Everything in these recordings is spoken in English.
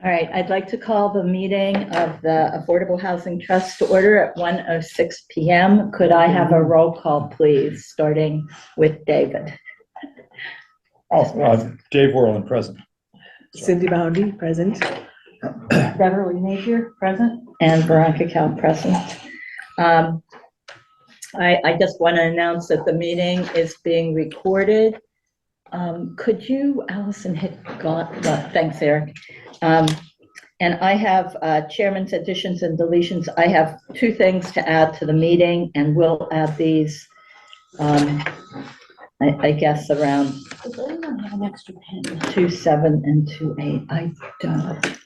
All right, I'd like to call the meeting of the Affordable Housing Trust to order at 1:06 PM. Could I have a roll call, please, starting with David? Dave Worland, present. Cindy Boundy, present. Beverly Napier, present. And Veronica Cal, present. I just want to announce that the meeting is being recorded. Could you, Allison, thanks, Eric. And I have chairman's additions and deletions. I have two things to add to the meeting, and we'll add these, I guess, around. Does anyone have an extra pen? 2.7 and 2.8. I don't.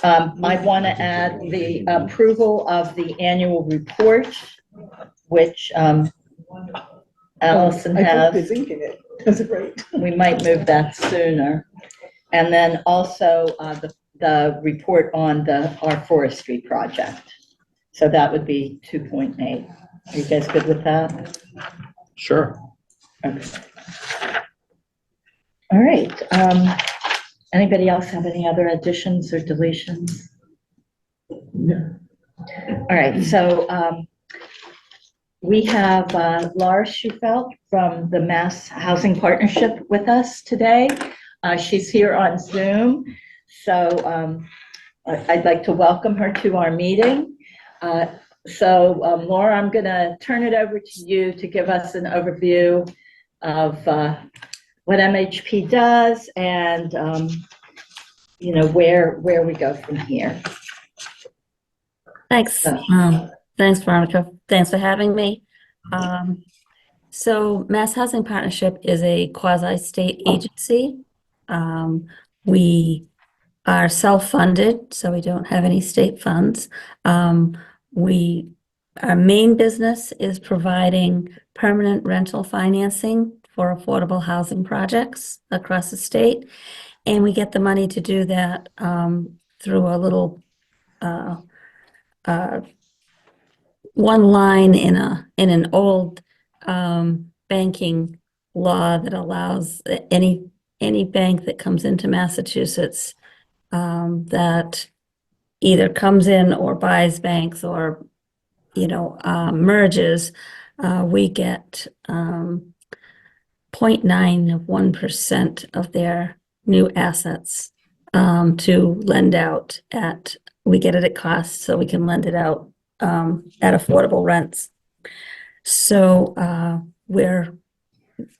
I want to add the approval of the annual report, which Allison I has. put this ink in it. That's great. We might move that sooner. And then also the report on our forestry project. So that would be 2.8. Are you guys good with that? Sure. Okay. All right. Anybody else have any other additions or deletions? No. All right. So we have Laura Schufelt from the Mass Housing Partnership with us today. She's here on Zoom. So I'd like to welcome her to our meeting. Laura, I'm going to turn it over to you to give us an overview of what MHP does and where we go from here. Thanks. Thanks, Veronica. Thanks for having me. So Mass Housing Partnership is a quasi-state agency. We are self-funded, so we don't have any state funds. Our main business is providing permanent rental financing for affordable housing projects across the state. And we get the money to do that through a little one line in an old banking law that allows any bank that comes into Massachusetts that either comes in or buys banks or merges, we get 0.91% of their new assets to lend out at. We get it at cost, so we can lend it out at affordable rents. So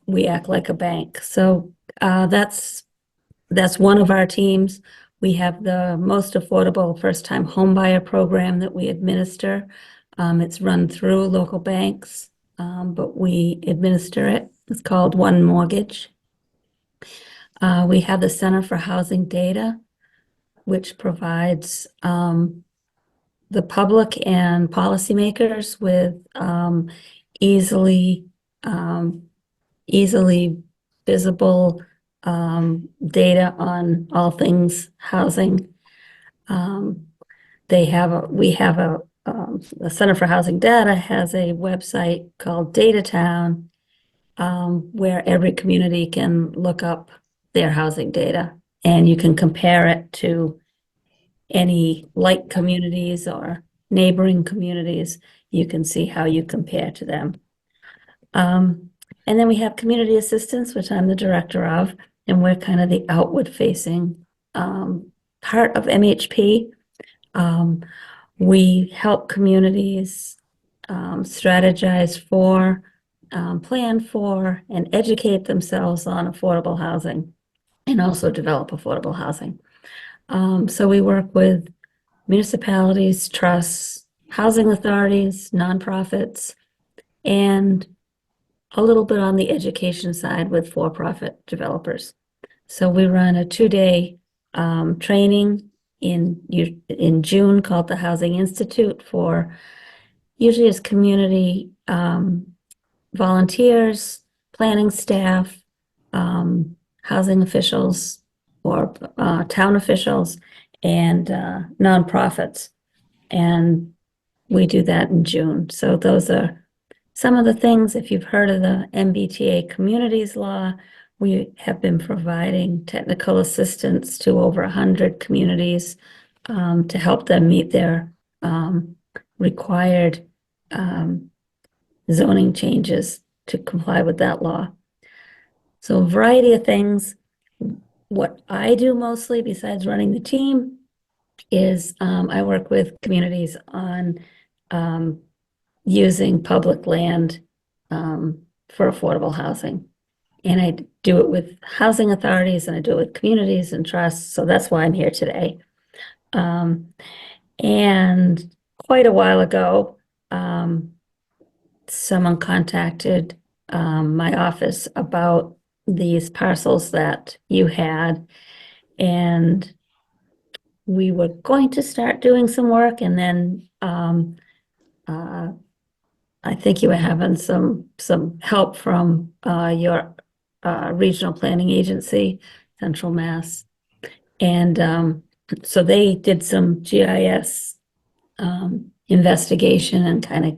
we act like a bank. So that's one of our teams. We have the most affordable first-time homebuyer program that we administer. It's run through local banks, but we administer it. It's called One Mortgage. We have the Center for Housing Data, which provides the public and policymakers with easily visible data on all things housing. The Center for Housing Data has a website called Datatown, where every community can look up their housing data, and you can compare it to any like communities or neighboring communities. You can see how you compare to them. And then we have community assistance, which I'm the director of, and we're kind of the outward facing part of MHP. We help communities strategize for, plan for, and educate themselves on affordable housing and also develop affordable housing. So we work with municipalities, trusts, housing authorities, nonprofits, and a little bit on the education side with for-profit developers. So we run a 2-day training in June called the Housing Institute for usually it's community volunteers, planning staff, housing officials or town officials, and nonprofits. And we do that in June. So those are some of the things. If you've heard of the MBTA Communities Law, We have been providing technical assistance to over 100 communities to help them meet their required zoning changes to comply with that law. So a variety of things. What I do mostly, besides running the team, is I work with communities on using public land for affordable housing. And I do it with housing authorities and I do it with communities and trusts. So that's why I'm here today. And quite a while ago, someone contacted my office about these parcels that you had. And we were going to start doing some work, and then I think you were having some help from your regional planning agency, Central Mass. And so they did some GIS investigation and kind of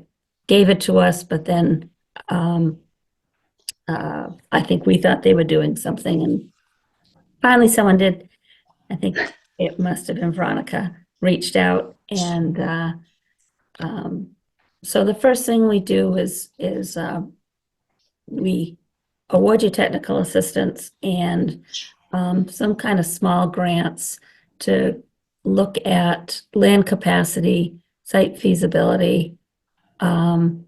gave it to us, but then I think we thought they were doing something, and finally someone did. I think it must have been Veronica, reached out. And so the first thing we do is we award you technical assistance and some kind of small grants to look at land capacity, site feasibility, and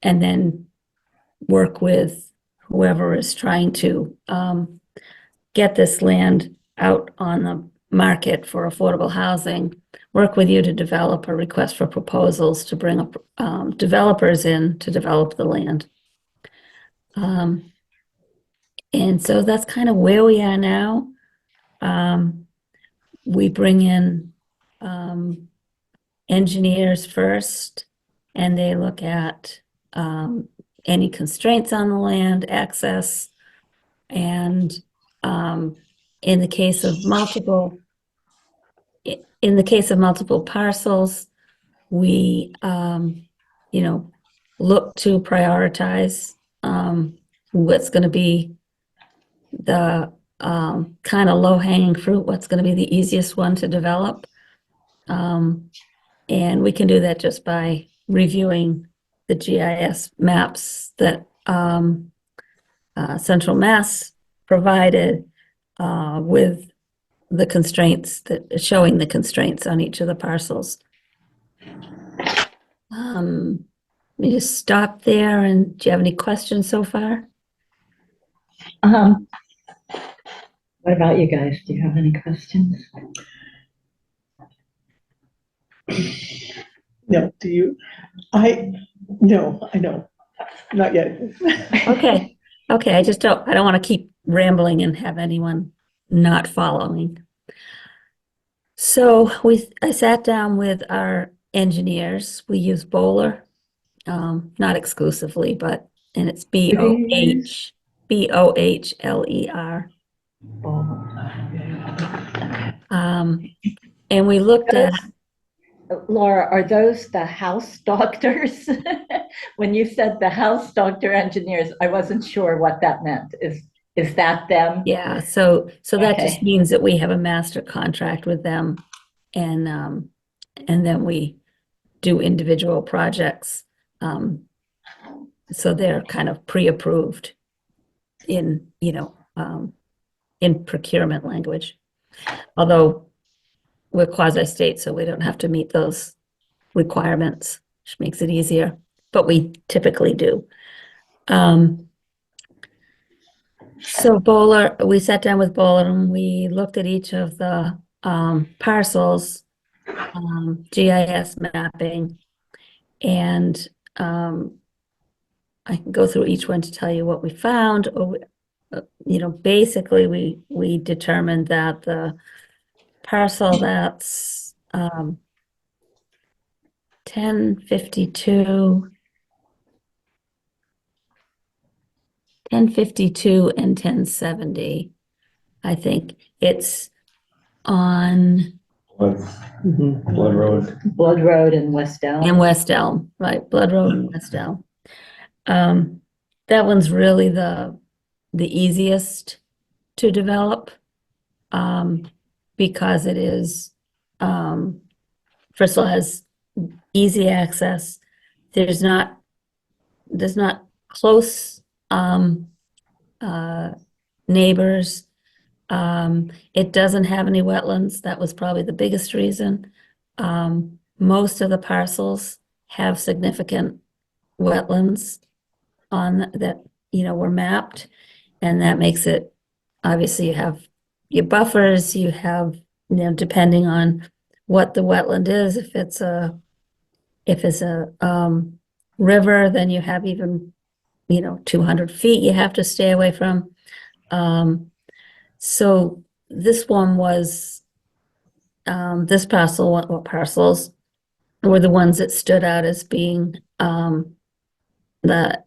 then work with whoever is trying to get this land out on the market for affordable housing, work with you to develop a request for proposals to bring up developers in to develop the land. And so that's kind of where we are now. We bring in engineers first, and they look at any constraints on the land, access, and in the case of multiple parcels, we look to prioritize what's going to be the kind of low-hanging fruit, what's going to be the easiest one to develop. And we can do that just by reviewing the GIS maps that Central Mass provided with the constraints, showing the constraints on each of the parcels. Let me just stop there. And do you have any questions so far? What about you guys? Do you have any questions? No, do you? No, I know, not yet. Okay. I don't want to keep rambling and have anyone not following. So I sat down with our engineers. We use Bowler, not exclusively, and it's BOHLER. And we looked at. Laura, are those the house doctors? When you said the house doctor engineers, I wasn't sure what that meant. Is that them? Yeah, so that Okay. just means that we have a master contract with them, and then we do individual projects. So they're kind of pre-approved in procurement language. Although we're quasi-state, so we don't have to meet those requirements, which makes it easier, but we typically do. So Bowler, we sat down with Bowler and we looked at each of the parcels, GIS mapping, and I can go through each one to tell you what we found. Basically we determined that the parcel that's 1052 and 1070, I think it's on Blood Road. Blood Road and West Elm. and West Elm, right? Blood Road and West Elm. That one's really the the easiest to develop, because it is, first of all, has easy access. There's not close neighbors. It doesn't have any wetlands. That was probably the biggest reason. Most of the parcels have significant wetlands on that, were mapped, and that makes it, obviously you have your buffers, you have, depending on what the wetland is, if it's a river, then you have even, 200 feet you have to stay away from. So this one was, this parcel, or parcels, were the ones that stood out as being the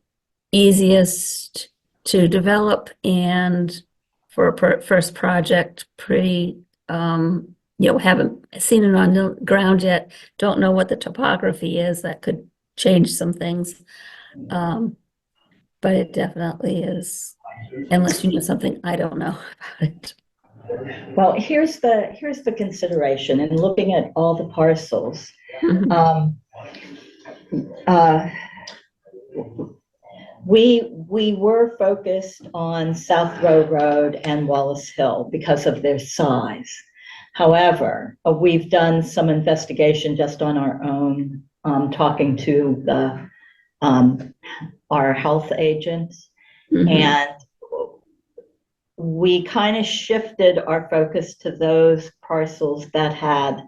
easiest to develop, and for a first project, pretty, haven't seen it on the ground yet, don't know what the topography is, that could change some things. But it definitely is, unless you know something I don't know about it. Well, here's the consideration in looking at all the parcels. We were focused on South Row Road and Wallace Hill because of their size. However, we've done some investigation just on our own, talking to our health agents, and we kind of shifted our focus to those parcels that had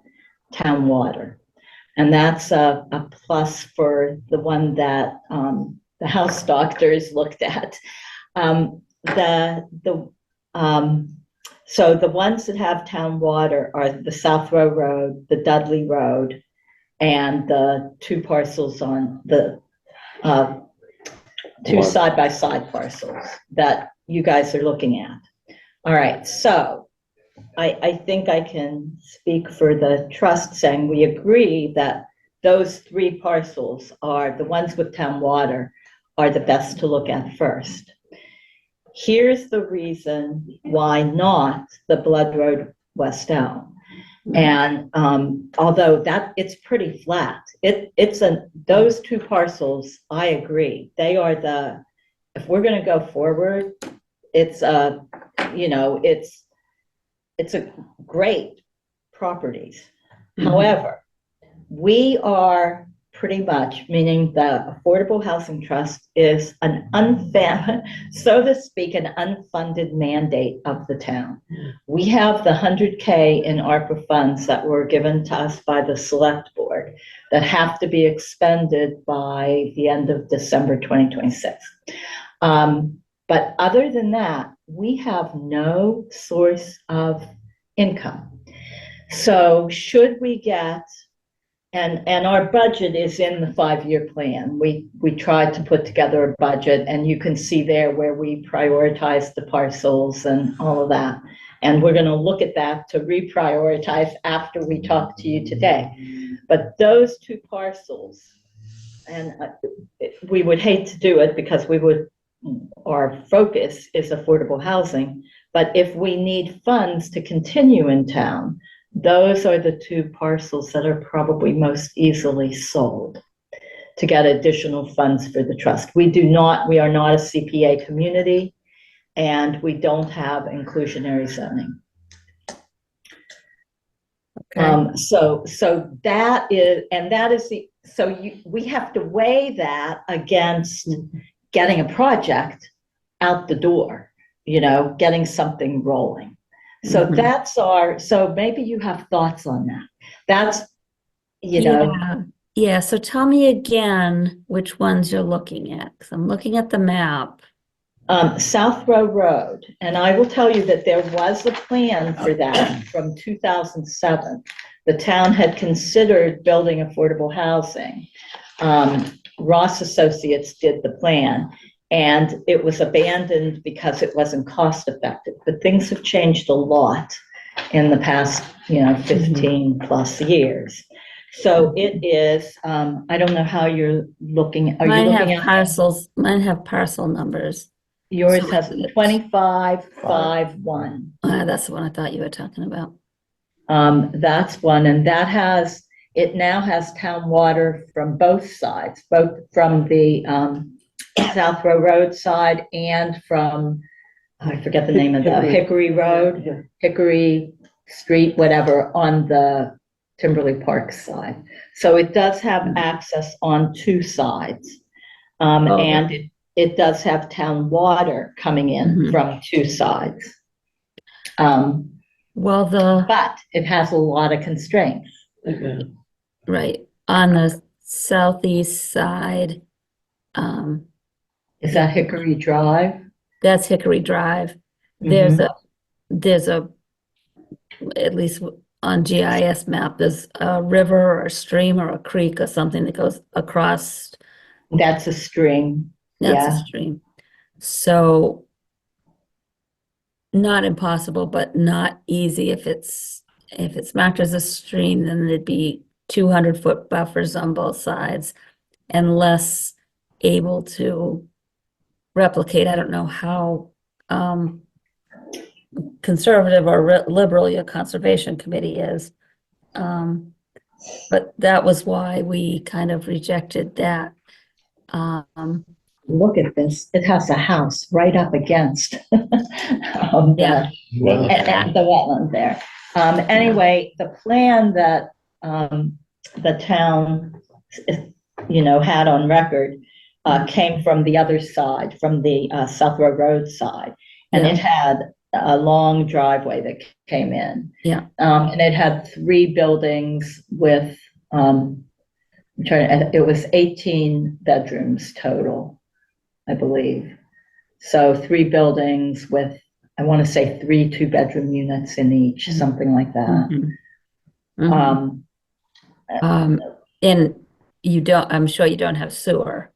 town water. And that's a plus for the one that the house doctors looked at. So the ones that have town water are the South Row Road, the Dudley Road, and the two parcels on the two side-by-side parcels that you guys are looking at. All right, so I think I can speak for the trust saying we agree that those three parcels are the ones with town water are the best to look at first. Here's the reason why not the Blood Road West Elm. And although it's pretty flat, those two parcels, I agree, they are if we're going to go forward, it's a great properties. However, we are pretty much, meaning the Affordable Housing Trust is so to speak, an unfunded mandate of the town. We have the $100K in ARPA funds that were given to us by the select board that have to be expended by the end of December 2026. But other than that, we have no source of income. So should we get, and our budget is in the 5-year plan. We tried to put together a budget, and you can see there where we prioritize the parcels and all of that. And we're going to look at that to reprioritize after we talk to you today. But those two parcels, and we would hate to do it because our focus is affordable housing. But if we need funds to continue in town, those are the two parcels that are probably most easily sold to get additional funds for the trust. We are not a CPA community, and we don't have inclusionary zoning. Okay. So we have to weigh that against getting a project out the door, getting something rolling. So so maybe you have thoughts on that. Yeah. So tell me again which ones you're looking at, because I'm looking at the map. South Row Road, and I will tell you that there was a plan for that from 2007. The town had considered building affordable housing. Ross Associates did the plan, and it was abandoned because it wasn't cost effective. But things have changed a lot in the past, 15 plus years. So it is, I don't know how you're looking. Are you looking at parcels? Mine have parcel numbers. yours So has it's- 2551. That's the one I thought you were talking about. That's one, and it now has town water from both sides, both from the South Row Road side and from, I forget the name of the Hickory Road, Yeah. Hickory Street, whatever, on the Timberley Park side. So it does have access on two sides. Oh. And it does have town water coming in Mhm. from two sides. Well, But it has a lot of constraints. Okay. right, on the southeast side, Is that Hickory Drive? that's Hickory Drive. There's a, at least on GIS map, there's a river or a stream or a creek or something that goes across. That's a stream. That's a Yeah. stream. So not impossible, but not easy. If it's marked as a stream, then there'd be 200-foot buffers on both sides and less able to replicate. I don't know how conservative or liberal your conservation committee is. But that was why we kind of rejected that. Look at this. It has a house right up against Yeah. Well, the wetland there. Anyway, the plan that the town, had on record came from the other side, from the South Row Road side. And it had a long driveway that came in. Yeah. And it had 3 buildings with, it was 18 bedrooms total, I believe. So 3 buildings with, I want to say 3 2-bedroom units in each, something like that. Mhm. Mhm. And you don't, I'm sure you don't have sewer.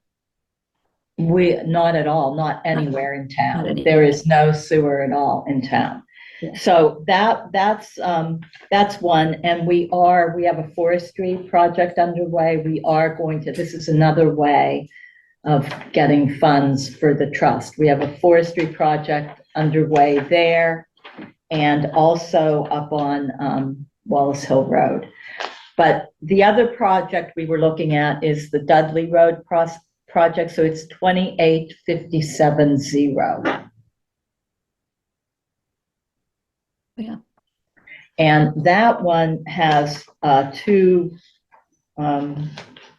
Not at all, not anywhere in Not town. anywhere. There is no sewer at all in town. Yeah. So that's one, and we have a forestry project underway. This is another way of getting funds for the trust. We have a forestry project underway there and also up on Wallace Hill Road. But the other project we were looking at is the Dudley Road project, so it's 28570. Yeah. And that one has 2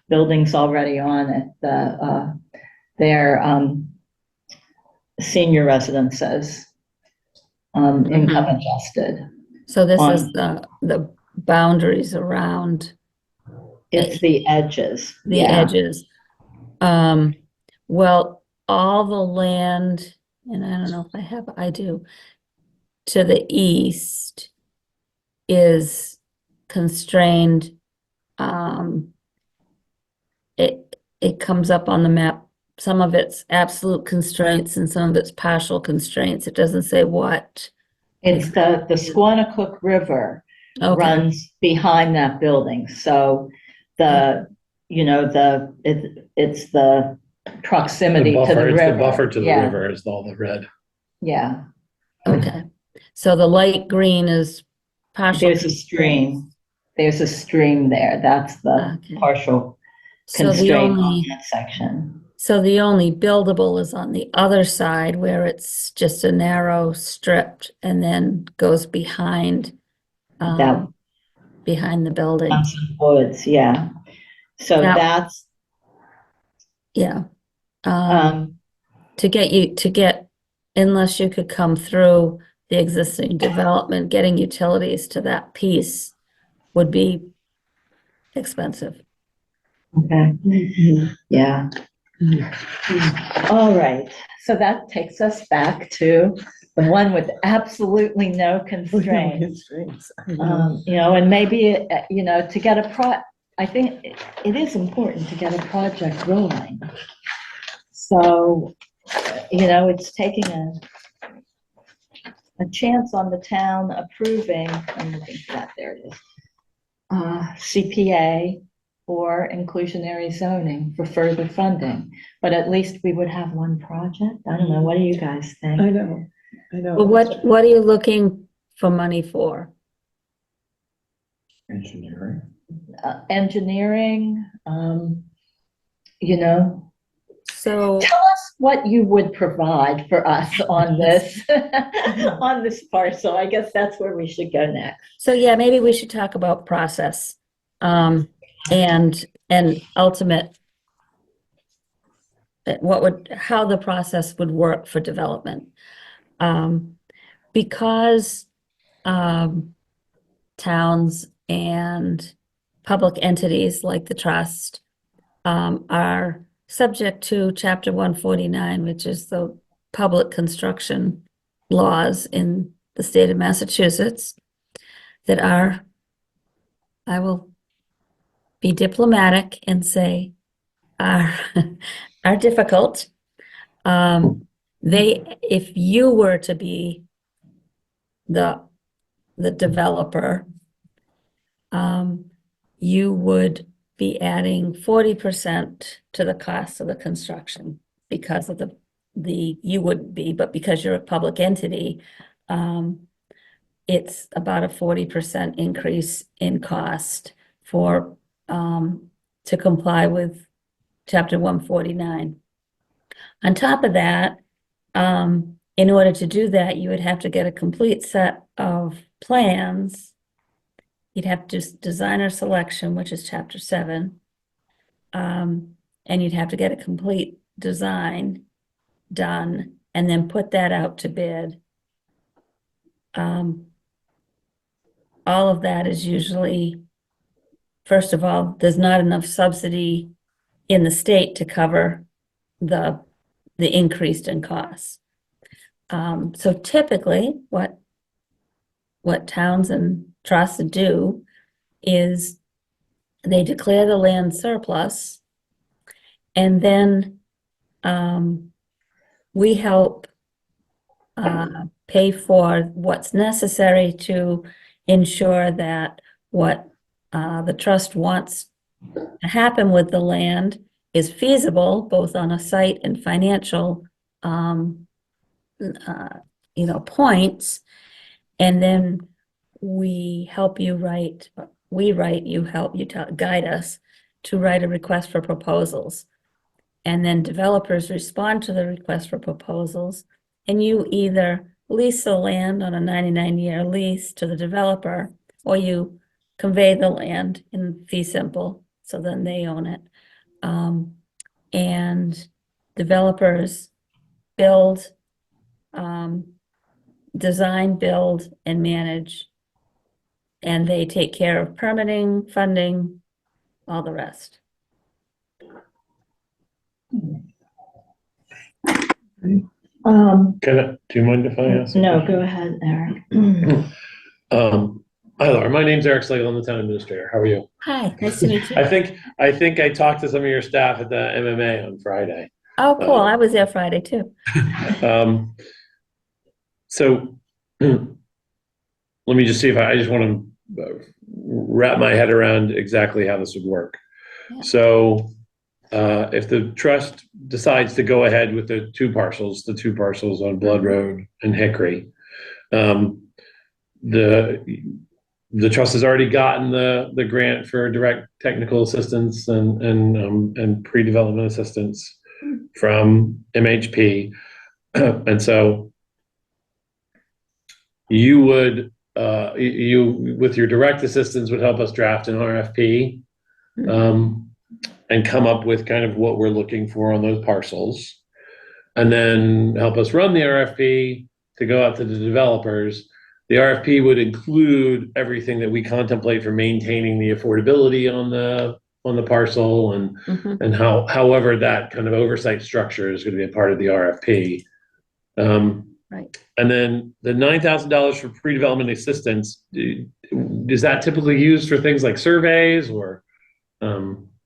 buildings already on it. They're senior residences, income adjusted. So this is the boundaries around It's the edges. the edges. Well, all the land, and I don't know if I do, to the east is constrained. It comes up on the map. Some of it's absolute constraints and some of it's partial constraints. It doesn't say what. It's the Squanicook River Okay. runs behind that building. So it's the proximity to the river. It's the buffer to the Yeah. river is all the red. Yeah, Okay. So the light green is partial. there's a stream. There's a stream there. That's the Okay. partial So the constraint on only, that section. so the only buildable is on the other side where it's just a narrow strip and then goes behind, That behind the building. Johnson Woods, yeah. So That- that's, Yeah. um, Unless you could come through the existing development, getting utilities to that piece would be expensive. okay, Mhm. yeah. All right, so that takes us back to the one with absolutely no constraint. Constraints. I know. And maybe, to get I think it is important to get a project rolling. So, it's taking a chance on the town approving, I'm looking for that, there it is. CPA for inclusionary zoning for further funding, but at least we would have one project. I don't know, what do you guys think? I know. Well, what are you looking for money for? Engineering. Engineering, you know, So, tell us what you would provide for us on this, on this parcel. I guess that's where we should go next. so yeah, maybe we should talk about process, and ultimate, how the process would work for development. Because, towns and public entities like the trust, are subject to Chapter 149, which is the public construction laws in the state of Massachusetts that are, I will be diplomatic and say, are difficult. If you were to be the developer, you would be adding 40% to the cost of the construction because of you wouldn't be, but because you're a public entity, it's about a 40% increase in cost for, to comply with Chapter 149. On top of that, in order to do that, you would have to get a complete set of plans. You'd have to designer selection, which is Chapter 7. And you'd have to get a complete design done and then put that out to bid. All of that is usually, first of all, there's not enough subsidy in the state to cover the increase in costs. So typically what towns and trusts do is they declare the land surplus, and then we help pay for what's necessary to ensure that what the trust wants to happen with the land is feasible, both on a site and financial points. And then we help you write, guide us to write a request for proposals. And then developers respond to the request for proposals, and you either lease the land on a 99-year lease to the developer, or you convey the land in fee simple, so then they own it. And developers build, design, build, and manage, and they take care of permitting, funding, all the rest. Do you mind if I ask? No, go ahead, Eric. Hi, Laura. My name's Eric Slagle. I'm the town administrator. How are you? Hi, nice to meet you. I think I talked to some of your staff at the MMA on Friday. Oh, cool. I was there Friday too. So let me just see if I just want to wrap my head around exactly how this would work. Yeah. So if the trust decides to go ahead with the two parcels on Blood Road and Hickory, the trust has already gotten the grant for direct technical assistance and pre-development assistance from MHP, and so you would with your direct assistance would help us draft an RFP and come up with kind of what we're looking for on those parcels, and then help us run the RFP to go out to the developers. The RFP would include everything that we contemplate for maintaining the affordability on the parcel and however that kind of oversight structure is going to be a part of the RFP. Right. And then the $9,000 for pre-development assistance, is that typically used for things like surveys or?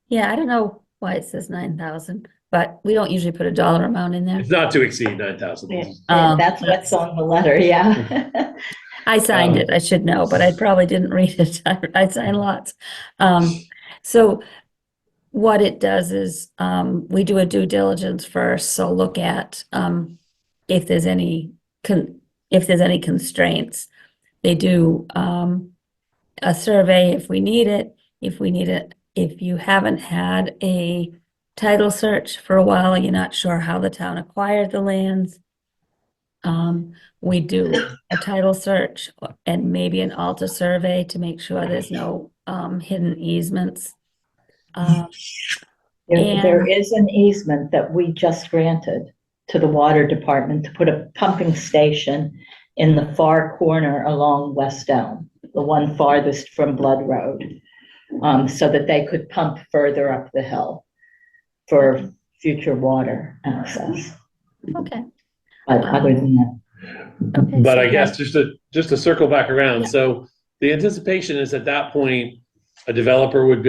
Yeah, I don't know why it says 9,000, but we don't usually put a dollar amount in there. It's not to exceed 9,000. That's what's on the letter, yeah. I signed it, I should know, but I probably didn't read it. I signed lots. So what it does is, we do a due diligence first, so look at, if there's any constraints. They do, a survey if we need it, if you haven't had a title search for a while, you're not sure how the town acquired the lands. We do a title search and maybe an alter survey to make sure there's no, hidden easements. There And- is an easement that we just granted to the water department to put a pumping station in the far corner along West Elm, the one farthest from Blood Road, so that they could pump further up the hill for future water access. Okay, But other than that, okay. But so I guess just to circle back around, Yeah. so the anticipation is at that point, a developer would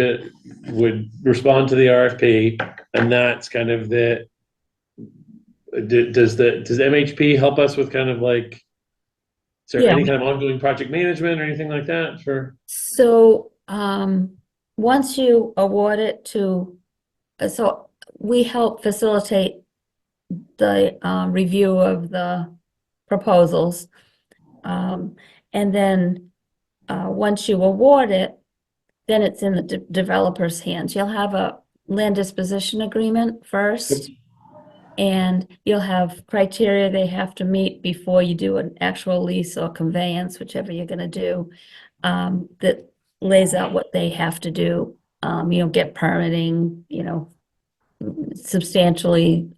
respond to the RFP, and that's kind of does MHP help us with kind of like, is there Yeah. any kind of ongoing project management or anything like that for? So, once you award it to, so we help facilitate the, review of the proposals. And then, once you award it, then it's in the developer's hands. You'll have a land disposition agreement first. And you'll have criteria they have to meet before you do an actual lease or conveyance, whichever you're gonna do, that lays out what they have to do. Get permitting, substantially,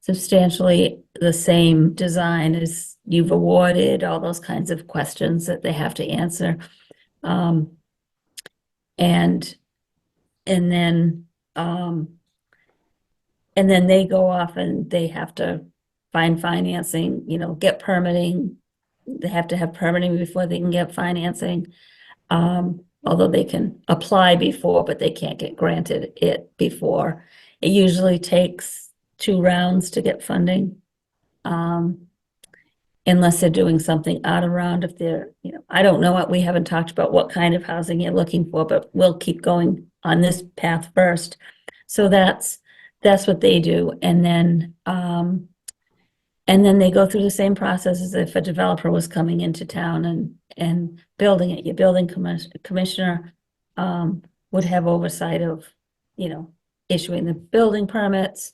substantially the same design as you've awarded, all those kinds of questions that they have to answer. And then they go off and they have to find financing, get permitting. They have to have permitting before they can get financing. Although they can apply before, but they can't get granted it before. It usually takes 2 rounds to get funding. Unless they're doing something out of round, if they're, I don't know what, we haven't talked about what kind of housing you're looking for, but we'll keep going on this path first. So that's what they do. And then they go through the same process as if a developer was coming into town and building it. Your building commissioner would have oversight of, issuing the building permits.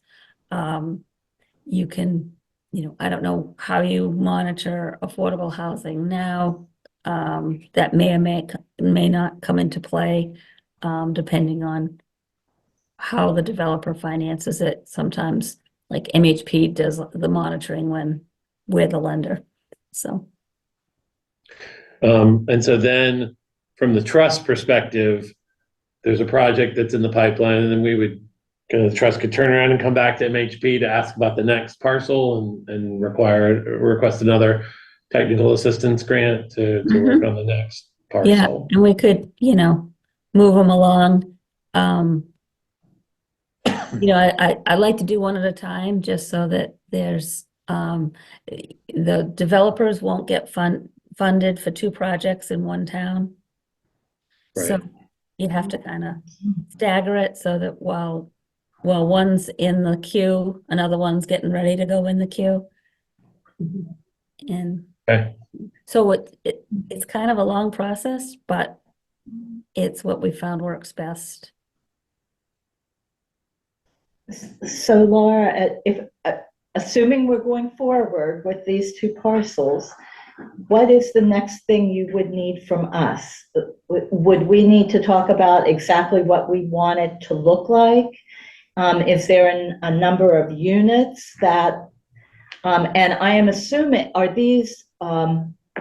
You can, I don't know how you monitor affordable housing now. That may or may not come into play, depending on how the developer finances it. Sometimes, like MHP does the monitoring when we're the lender, so. And so then, from the trust perspective, there's a project that's in the pipeline, and then the trust could turn around and come back to MHP to ask about the next parcel and request another technical assistance grant to work on the next Yeah, parcel. and we could, move them along. I like to do one at a time, just so that there's, the developers won't get funded for 2 projects in one town. So Right. you have to kind of stagger it so that while one's in the queue, another one's getting ready to go in the queue. And Okay. so it's kind of a long process, but it's what we found works best. so Laura, assuming we're going forward with these 2 parcels, what is the next thing you would need from us? Would we need to talk about exactly what we want it to look like? Is there a number of units that, and I am assuming, are these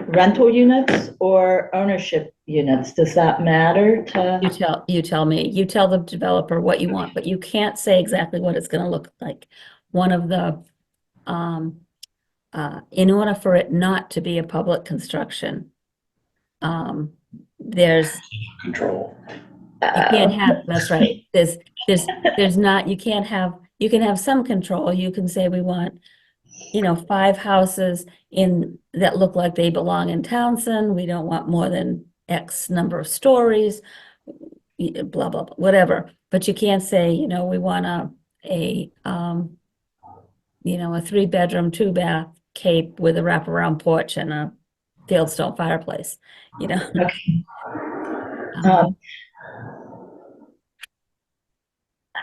rental units or ownership units? Does that matter to? You tell me, you tell the developer what you want, but you can't say exactly what it's gonna look like. One of the, in order for it not to be a public construction, there's, Control. you can't have, that's right, there's not, you can have some control. You can say we want, 5 houses that look like they belong in Townsend. We don't want more than X number of stories. blah, blah, blah, whatever. But you can't say, we want a 3-bedroom, 2-bath Cape with a wraparound porch and a fieldstone fireplace, Okay. Um, Um,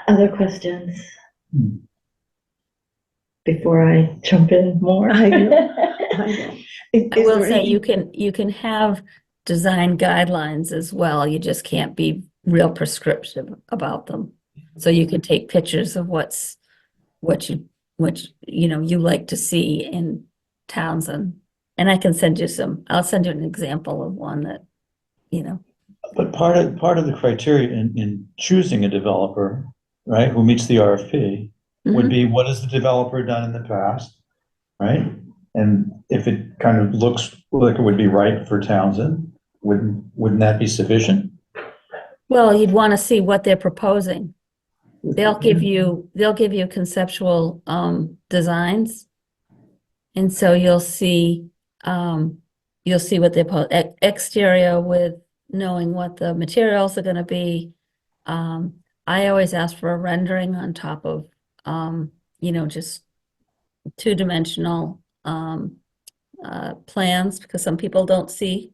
Other questions? Before I jump in more? I know. I know. I Is will there say anything- you can have design guidelines as well. You just can't be real prescriptive about them. So you can take pictures of what you like to see in Townsend. And I can send you I'll send you an example of one that, But part of the criteria in choosing a developer, right, who meets the RFP would Mhm. be what has the developer done in the past, right? And if it kind of looks like it would be right for Townsend, wouldn't that be sufficient? Well, you'd want to see what they're proposing. They'll give you conceptual designs. And so you'll see what they exterior with knowing what the materials are going to be. I always ask for a rendering on top of just two-dimensional plans, because some people don't see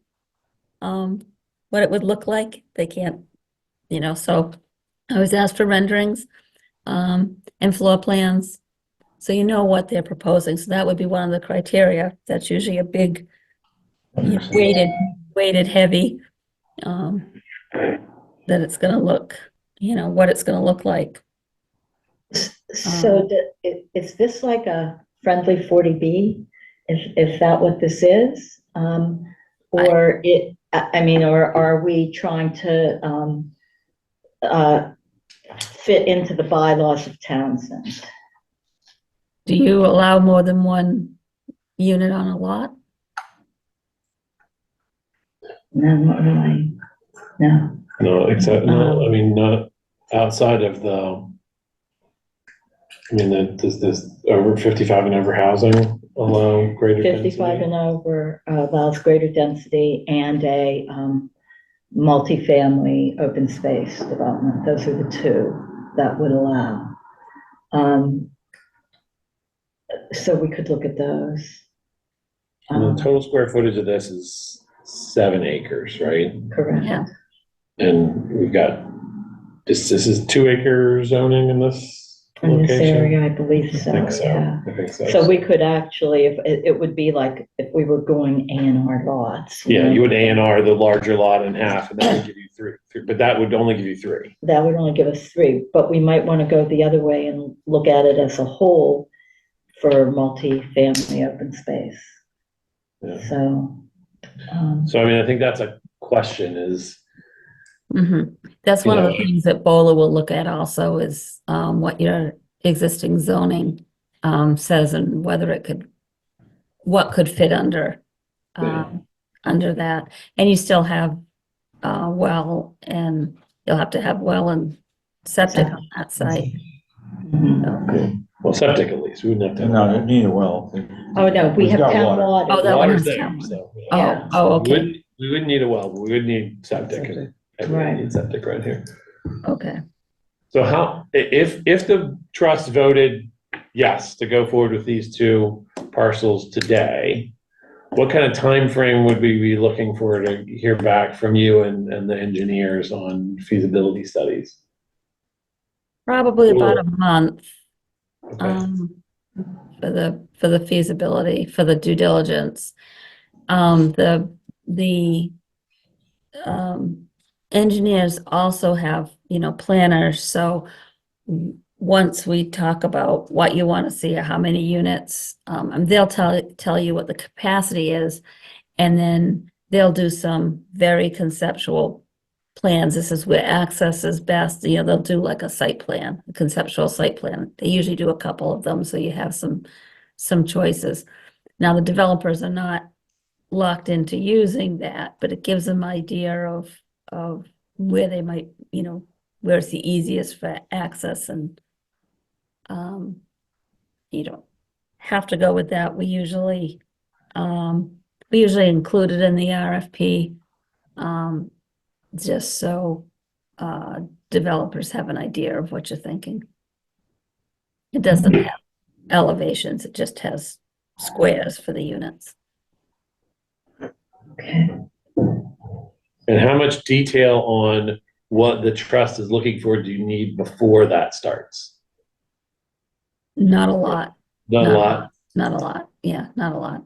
what it would look like. They can't, so I always ask for renderings and floor plans, so you know what they're proposing. So that would be one of the criteria. That's usually a big, weighted heavy, that it's gonna look, what it's gonna look like. So is this like a friendly 40B? Is that what this is? Or or are we trying to fit into the bylaws of Townsend? Do you allow more than one unit on a lot? No, not really. No. No, except, no, I mean, not outside of does this over 55 and over housing allow greater 55 density? and over allows greater density and a multifamily open space development. Those are the two that would allow. So we could look at those. And the total square footage of this is 7 acres, right? Correct. Yeah. And we've got, this is 2-acre zoning in this In this location? area, I believe I so, think so. yeah. I think so. So we could actually, if it would be like if we were going A&R lots. Yeah, you would A&R the larger lot in half, and that would give you three, but that would only give you 3. That would only give us 3, but we might want to go the other way and look at it as a whole for multi-family open space. Yeah. So, So, I mean, I think that's a question is, That's one of the Yeah. things that BOLA will look at also is what your existing zoning says and whether what could fit under that. And you still have well, and you'll have to have well and septic on that site. mhm. well, septic at least, we wouldn't have to. No, neither will. Oh, no, we We've have got town water. water. Oh, that one Water's has there, town water. so, yeah. Yeah. Okay, We wouldn't need a well, but we would need septic. And we would Right. need septic right here. okay. So if the trust voted yes to go forward with these 2 parcels today, what kind of time frame would we be looking for to hear back from you and the engineers on feasibility studies? Probably about a Cool. month Okay. for the feasibility, for the due diligence. The engineers also have, planners, so once we talk about what you want to see or how many units, and they'll tell you what the capacity is, and then they'll do some very conceptual plans. This is where access is best. They'll do like a site plan, a conceptual site plan. They usually do a couple of them, so you have some choices. Now, the developers are not locked into using that, but it gives them idea of where they might, where it's the easiest for access, and you don't have to go with that. We usually include it in the RFP, just so developers have an idea of what you're thinking. It doesn't have elevations, it just has squares for the units. Okay. And how much detail on what the trust is looking for do you need before that starts? Not a lot. Not a lot. Not a lot, yeah, not a lot.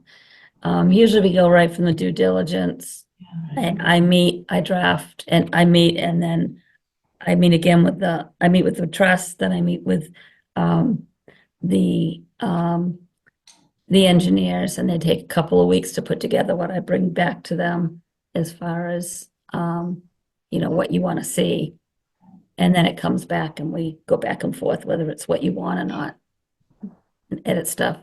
Usually we go right from the due diligence. I meet, I draft, and I meet, and then I meet again with I meet with the trust, then I meet with the engineers, and they take a couple of weeks to put together what I bring back to them as far as, what you want to see. And then it comes back and we go back and forth, whether it's what you want or not, and edit stuff.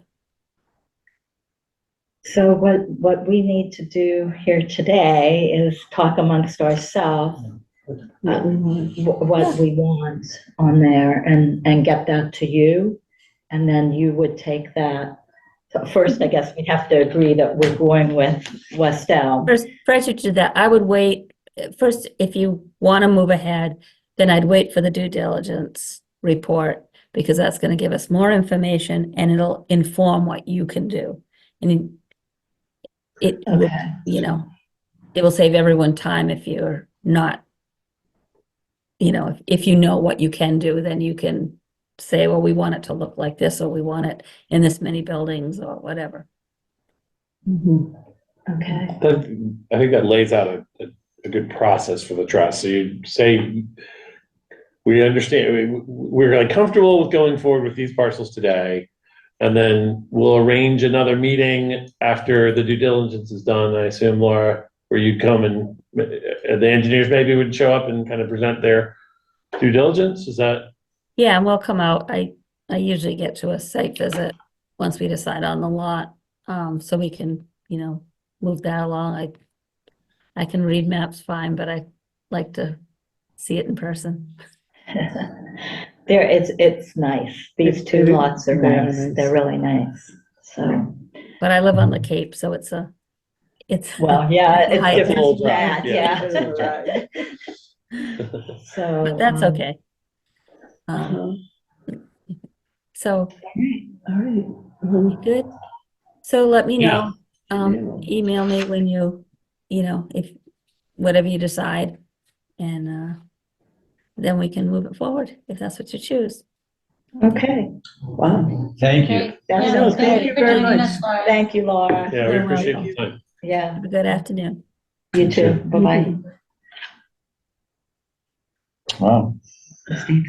So what we need to do here today is talk amongst ourselves What we want. what we want on there and get that to you. And then you would take that. So first, I guess we'd have to agree that we're going with West Elm. First, prior to that, I would wait, first, if you want to move ahead, then I'd wait for the due diligence report, because that's going to give us more information and it'll inform what you can do. And it will, Okay. it will save everyone time if you're not, if you know what you can do, then you can say, well, we want it to look like this, or we want it in this many buildings, or whatever. Mhm. Okay. I think that lays out a good process for the trust. So you say, we understand, we're like comfortable with going forward with these parcels today. And then we'll arrange another meeting after the due diligence is done, I assume, Laura, where you'd come and the engineers maybe would show up and kind of present their due diligence. Is that? Yeah, and we'll come out. I usually get to a site visit once we decide on the lot, so we can, move that along. I can read maps fine, but I like to see it in person. It's nice. These two It is lots are very nice. nice. They're really nice. So, But I live on the Cape, so it's well, yeah, It's a hike. it's Full different than that, drive, yeah. So. but that's okay. Uh-huh. So, All right. good. So let me Yeah. know, email me when if, whatever you decide, and then we can move it forward, if that's what you choose. Okay, Wow. Thank you. Okay. that Yeah, sounds thank good. you very much. Thank you, Laura. Yeah, we You're appreciate welcome. the time. Yeah, Have a good afternoon. you too. Bye-bye. Wow.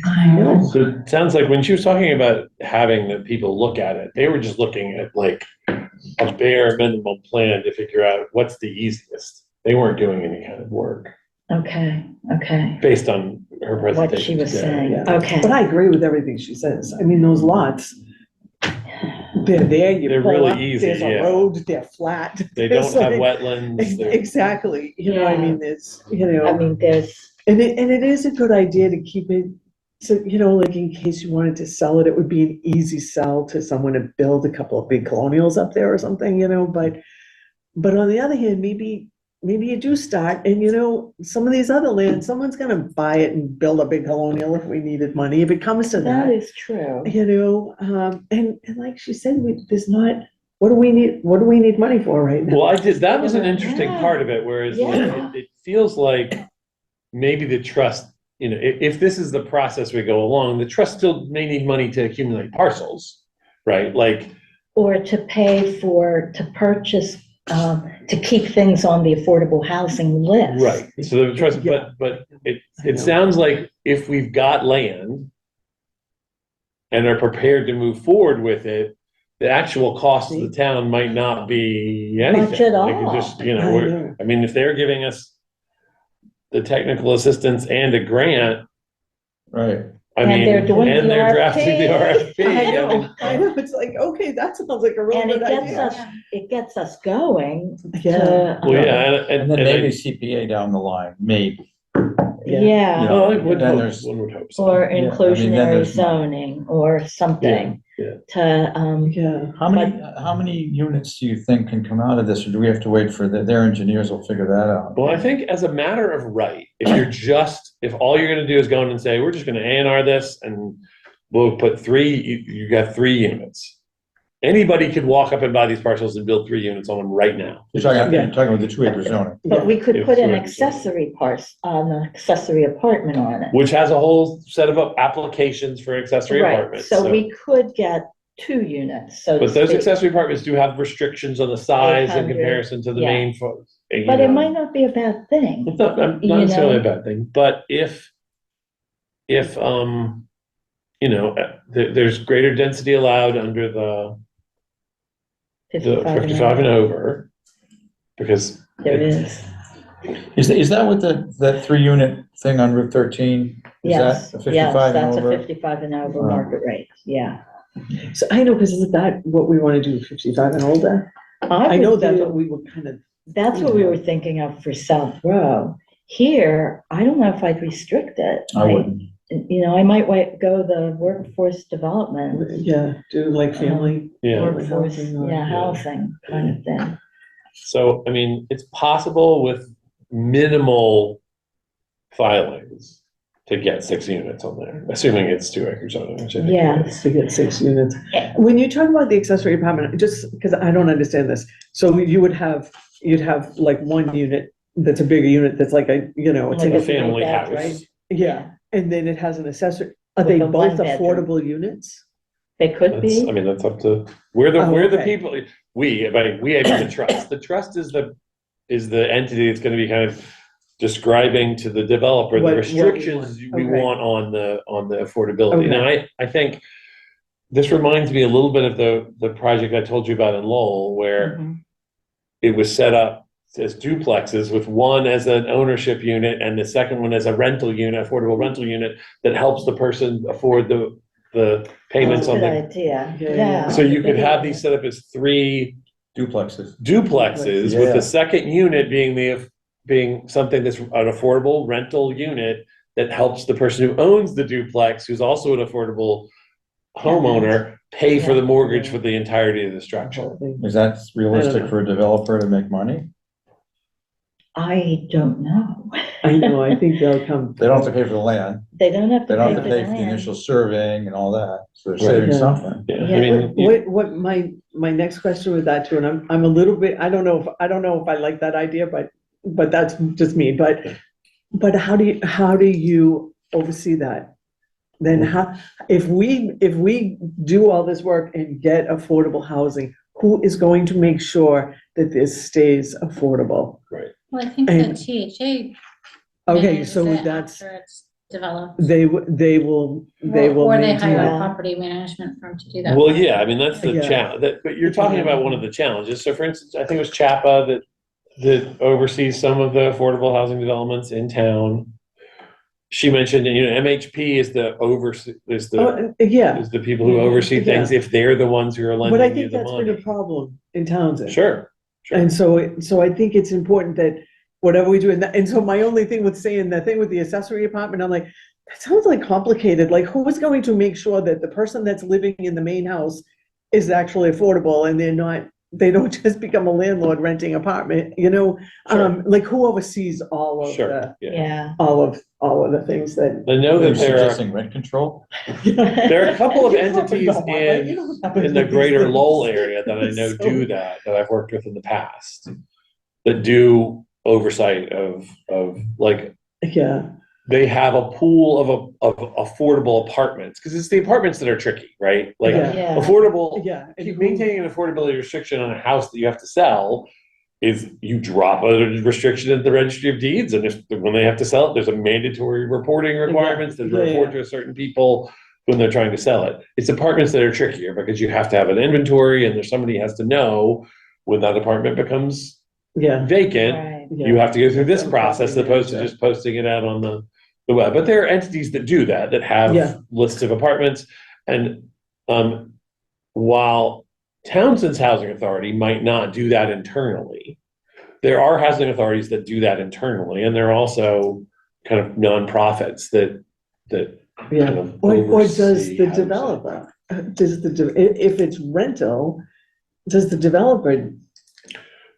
I know. So it sounds like when she was talking about having the people look at it, they were just looking at like a bare minimum plan to figure out what's the easiest. They weren't doing any kind of work Okay, based on her presentation. what she was today. saying. Yeah. Okay. But I agree with everything she says. I mean, those lots, they're there, you They're pull really up, easy, there's a yeah. road, they're flat. They don't It's have like- wetlands. They're- Exactly, I Yeah. mean, there's, I mean, there's, and it is a good idea to keep it, so, like in case you wanted to sell it, it would be an easy sell to someone to build a couple of big colonials up there or something, but on the other hand, maybe you do start, and some of these other lands, someone's gonna buy it and build a big colonial if we needed money, if it comes to that that. is true. And like she said, there's not, what do we need money for right now? Well, that was an interesting Yeah. part of it, whereas like, Yeah. it feels like maybe the trust, if this is the process we go along, the trust still may need money to accumulate parcels, right? Like, Or to pay to purchase, to keep things on the affordable housing list. right, so the trust, Yeah. but I know. it sounds like if we've got land and are prepared to move forward with it, the actual cost of the town might not be anything. Much at Like, it all. just, I know. I mean, if they're giving us the technical assistance and a grant, Right. I And mean, they're doing and the they're drafting the RFP. RFP. I know, it's like, okay, that sounds like a real And it good gets idea. it gets us going Yeah. to. Well, yeah, And then and maybe CPA down the line, maybe. Yeah. You Yeah, know, Oh, I would then hope, there's- one would hope so. or Yeah, I mean, then inclusionary there's money. zoning or something Yeah, to, Yeah. How many units do you think can come out of this, or do we have to wait for their engineers will figure that out? Well, I think as a matter of right, if all you're gonna do is go in and say, we're just gonna A&R this and we'll put you got 3 units. Anybody could walk up and buy these parcels and build 3 units on them right now. You're talking Yeah. about the 2-acre zoning. but we could If put an we're- accessory an accessory apartment on it. Which has a whole set of applications for accessory Right, apartments. so we could get 2 units, so to But those speak. accessory apartments do have restrictions on the size in 800, comparison to the yeah. main. But it might not be a bad thing. It's not you know? necessarily a bad thing, but if, there's greater density allowed under the 55 and over, because. There is, Is that what that 3-unit thing on Route 13? Is yes, that a yes, 55 and that's a over? 55 and over Wow. market rate, yeah. So I know, because is that what we want to do, 55 and older? I know would that's do- what we were kind of, That's what we were thinking of for South Row. Here, I don't know if I'd restrict it. I wouldn't. I might go the workforce development, yeah, do like family. Yeah, workforce, housing or- yeah, housing kind of thing. so, I mean, it's possible with minimal filings to get 6 units on there, assuming it's 2 acres on it, which I think Yeah. it is. To get 6 units. When you talk about the accessory apartment, just because I don't understand this, so you'd have like 1 unit that's a bigger unit, that's like a, Like it's Like a a, family bed, house. right? Yeah, and then it has an accessory, are With they a both 1-bedroom. affordable units? They could I be, mean, that's up to, we're the Oh, okay. people, I mean, we have the trust. The trust is the entity that's gonna be kind of describing to the developer the What we restrictions want. we Okay. want on the affordability. Okay. Now, I think this reminds me a little bit of the project I told you about in Lowell, where Mhm. it was set up as duplexes with one as an ownership unit and the second one as a rental unit, affordable rental unit that helps the person afford the payments That's a on good the. idea, Yeah, yeah. So you could have these set up as 3 Duplexes. duplexes, with Yeah. the second unit being something that's an affordable rental unit that helps the person who owns the duplex, who's also an affordable homeowner, pay for the mortgage for the entirety of the The structure. whole thing. Is that realistic know. for a developer to make money? I don't know. I know, I think they'll come. They don't have to pay for the land, They don't have they to don't pay have for to the pay for the land. initial surveying and all that, so they're Right. saving Yeah. something. Yeah, Yeah. I mean, What my next question with that too, and I'm a little bit, I don't know if I like that idea, but that's just me, but how do you oversee that? Then how, if we do all this work and get affordable housing, who is going to make sure that this stays affordable? Well, I think And- the THA. Okay, manages so it that's, after it's developed. they will Or they maintain hire a that. property management firm to do that. well, yeah, I mean, that's the Yeah. challenge, but you're talking about one of the challenges. So for instance, I think it was CHAPA that oversees some of the affordable housing developments in town. She mentioned, MHP is the Yeah, is the people who oversee things, if they're the ones who are but I lending you think the that's been a money. problem in Townsend. Sure. And so I think it's important that whatever we do, and so my only thing with saying the thing with the accessory apartment, I'm like, that sounds like complicated, like who is going to make sure that the person that's living in the main house is actually affordable and they don't just become a landlord renting apartment, Sure. like who oversees all of Sure, yeah. Yeah, all of the things that. I know Are you that there are, suggesting rent control? there are a couple of You grew up in entities Belmont, right? You know what happens in the with these greater things. Lowell area that I know So- do that I've worked with in the past. That do oversight of like, Yeah, they have a pool of affordable apartments, because it's the apartments that are tricky, right? Like Yeah. yeah. affordable, yeah. and keep who- maintaining an affordability restriction on a house that you have to sell is you drop a restriction at the registry of deeds, and when they have to sell it, there's a mandatory reporting requirements that Yeah, report to a certain people when they're trying to sell it. It's apartments that are trickier because you have to have an inventory and there's somebody has to know when that apartment becomes Yeah. vacant, Right. you have to go through this Yeah. process as opposed to just posting it out on the web. But there are entities that do that Yeah. have lists of apartments. And while Townsend's Housing Authority might not do that internally, there are housing authorities that do that internally. And there are also kind of nonprofits that Yeah, kind of or does oversee the housing. developer, if it's rental, does the developer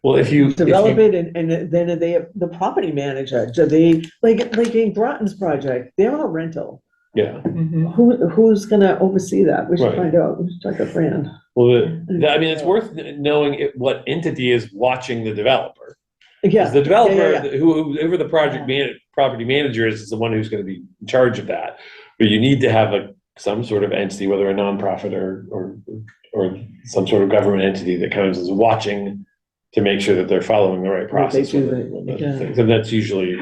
Well, if you. develop it and then are they the property manager? Do they, like in Groton's project, they're all rental. Yeah, Mhm. Who's gonna oversee that? We should Right. find out. We should talk to Fran. well, I mean, it's worth knowing what entity is watching the developer. Yeah. 'Cause the developer, yeah. whoever the property manager is the one who's gonna be in charge of that. But you need to have some sort of entity, whether a nonprofit or some sort of government entity that kind of is watching to make sure that they're following the right What they process. do, with the yeah. things. And that's usually,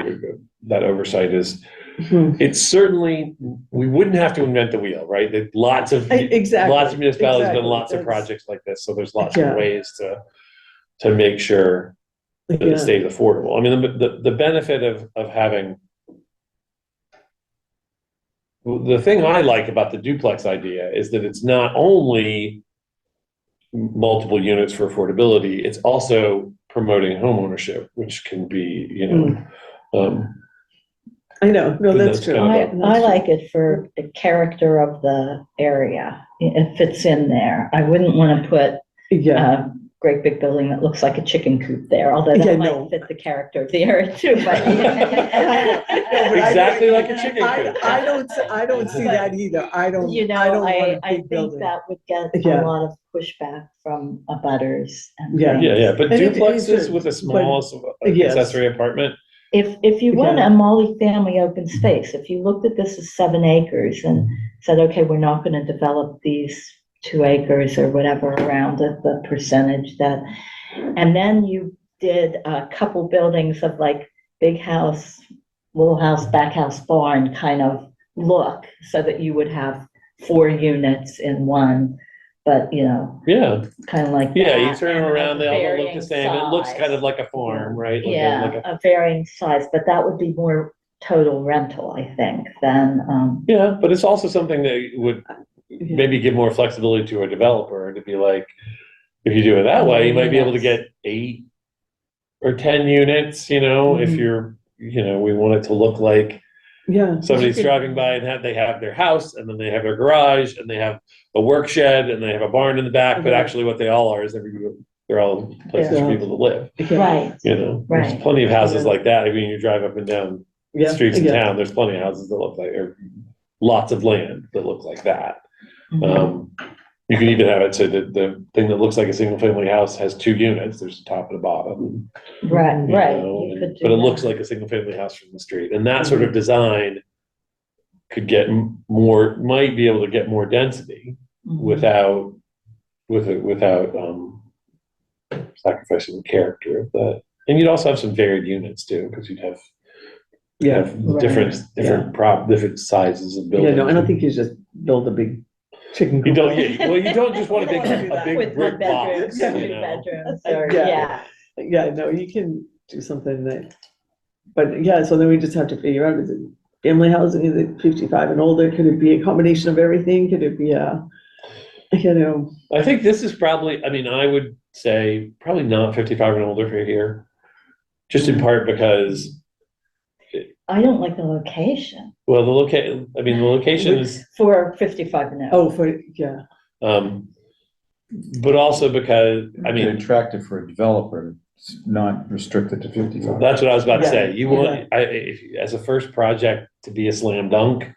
that oversight is, Hmm. it's certainly, we wouldn't have to invent the wheel, right? There's lots of Exactly. lots of municipalities have done exactly. lots of That's- projects like this, so there's lots Yeah. of ways to make sure that Yeah. it stays affordable. I mean, the benefit of having, the thing I like about the duplex idea is that it's not only multiple units for affordability, it's also promoting homeownership, which can be, I know, no, that's That's true. kind of I like it for the character of the area. It fits in there. I wouldn't want to put Yeah, a great big building that looks like a chicken coop there, although Yeah, that no. might fit the character of the area too, but. Exactly like a chicken coop. I don't see that either. I don't want a I big think building. that would get Yeah. a lot of pushback from abutters and Yeah. things. Yeah, but And duplexes with a small yes. accessory apartment, If you want Yeah. a multi-family open space, if you looked at this as 7 acres and said, okay, we're not gonna develop these 2 acres or whatever around the percentage that, and then you did a couple buildings of like big house, little house, back house, barn kind of look, so that you would have 4 units in one, but yeah, kind of like yeah, you that, turn them and around, of they all look varying the same, it looks kind of size. like a farm, right? Like Yeah, a- a varying size, but that would be more total rental, I think, than, Yeah, but it's also something that would Yeah. maybe give more flexibility to a developer to be like, if you do it that way, you might be able to get 8 or 10 units, if Mhm. you're, we want it to look like Yeah. somebody's You could- driving by and they have their house and then they have their garage and they have a work shed and they have a barn in the back, but Yeah. actually what they all are is they're all places for Yeah. people to live, Yeah. right, There's Right. plenty of houses Yeah. like that. I mean, you drive up and down Yeah. streets in Yeah. town, there's plenty of houses that look like, or lots of land that look like that. Mhm. You can even have it so that the thing that looks like a single family house has 2 units, there's a top and a bottom. Right, you right. know, You could do But it that. looks like a single family house from the street, and that sort of design could get more, might be able to get more density Mhm. without sacrificing the character of that. And you'd also have some varied units too, because you'd have Yeah. different right. different sizes of Yeah, buildings. no, I don't think you just build a big chicken You coop. don't, well, you don't just want a You don't wanna do that. big With brick 1 bedroom, box, 2 you know? bedrooms, or, Yeah. yeah. Yeah, no, you can do something that, but yeah, so then we just have to figure out, is it family housing, is it 55 and older? Could it be a combination of everything? Could it be I think this is probably, I mean, I would say probably not 55 and older for here. Just in part because, I don't like the location well, the location is, for 55 and oh, over. yeah, but also because, I Be mean, attractive for a developer, it's not restricted to 55. that's what I was about to say. Yeah, You want, as a first project to to be a slam dunk,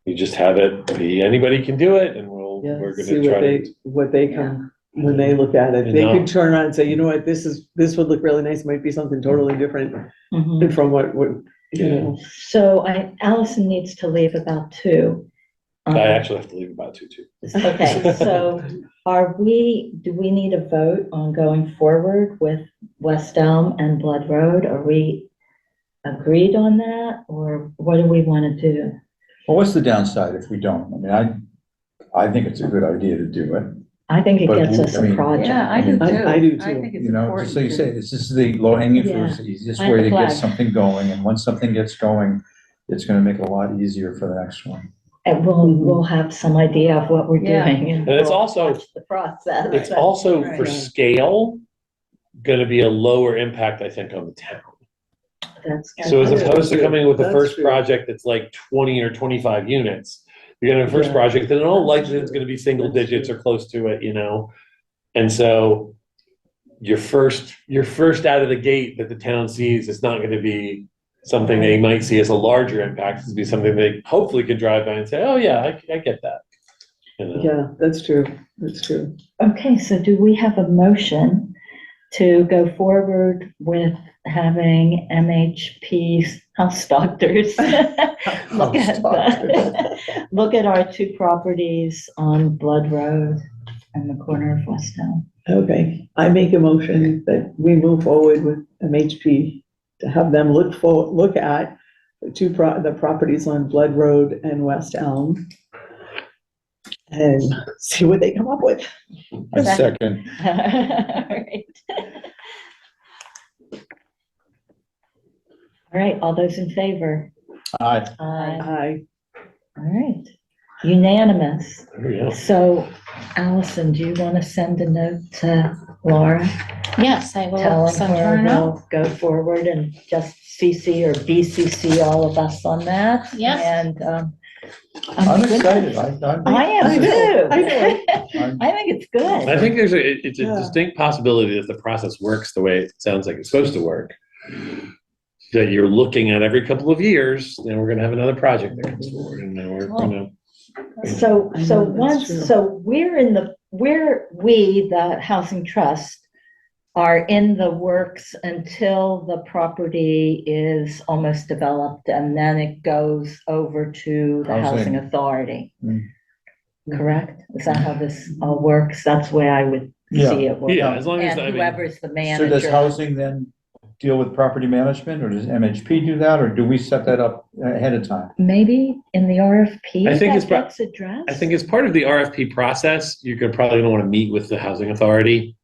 you just have it be, anybody can do it, and yeah. we're See gonna try to. what they come, when they look at it, You they know. could turn around and say, you know what, this would look really nice, might be something totally different Mhm. from what, you Yeah. know. So Allison needs to leave about 2. I actually have to leave about 2 too. Okay, so do we need a vote on going forward with West Elm and Blood Road? Are we agreed on that, or what do we want to do? Well, what's the downside if we don't? I mean, I think it's a good idea to do it, I think it But gets we- us I a mean- project. Yeah, I do too. I do too. think it's you know, important. just so you to- say, this is the low hanging fruit, Yeah. it's the easiest Plant way the to flag. get something going, and once something gets going, it's gonna make it a lot easier for the next one. And we'll have some idea of what we're Yeah. doing. And it's we'll also- watch the process. It's also for Right. scale, gonna be a lower impact, I think, on the town. That's So as good. opposed to coming with the That's first true. project that's like 20 or 25 units, you're gonna have a first Yeah, project, then in all that's likelihood it's true. gonna be single That's digits true. or close to it, you know? And so your first out of the gate that the town sees is not gonna be something they might see as a larger impact. It's gonna be something they hopefully could drive by and say, oh yeah, I get that. You know? Yeah, that's true. That's true. Okay, so do we have a motion to go forward with having MHP's house doctors look at look at our two properties on Blood Road and the corner of West Elm? Okay, I make a motion that we move forward with MHP to have them look at the properties on Blood Road and West Elm and see what they come up with. I second. All right. All right, all those in favor? Aye. Aye. I, All right, unanimous. There we go. So Allison, do you want to send a note to Laura Yes, I will telling send her her a note. we'll go forward and just CC or BCC all of us on that? Yes. And, I'm good. excited. I am I know, too. I know. I think it's good. I think it's a Yeah. distinct possibility that the process works the way it sounds like it's supposed to work. That you're looking at every couple of years, then we're gonna have another project that comes forward and then we're gonna. So, I so know, that's once, true. so we, the Housing Trust, are in the works until the property is almost developed and then it goes over to the Housing Housing. Authority. Mm. Correct? Is that how this all works? That's the way I would see it work. Yeah, as long as, And I mean, whoever's the So does manager. housing then deal with property management, or does MHP do that, or do we set that up ahead of time? Maybe in the RFP I think that it's pro- gets addressed? I think as part of the RFP process, you're gonna probably gonna wanna meet with the housing authority.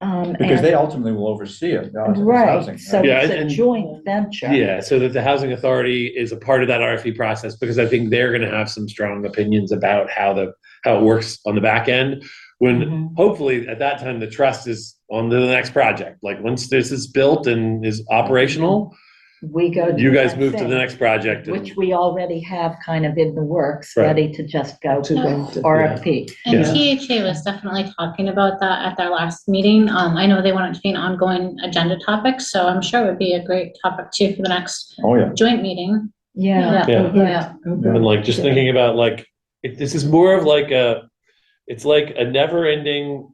Because and- they ultimately will oversee it. It's Right, housing, so Yeah, it's a and- joint venture. Yeah, so that the housing authority is a part of that RFP process, because I think they're gonna have some strong opinions about how it works on the back end. When Mhm. hopefully at that time, the trust is on to the next project. Like once this is built and is operational, We go. to you the guys next move to thing, the next project. and- Which we already have kind of in the works, Right. ready to just go To them to- RFP. And Yeah. THA was definitely talking about that at their last meeting. I know they want it to be an ongoing agenda topic, so I'm sure it would be a great topic too for the next Oh, yeah. joint meeting. Yeah. Yeah. Oh, good. Oh, good. And like, just thinking about like, this is more of like it's like a never ending,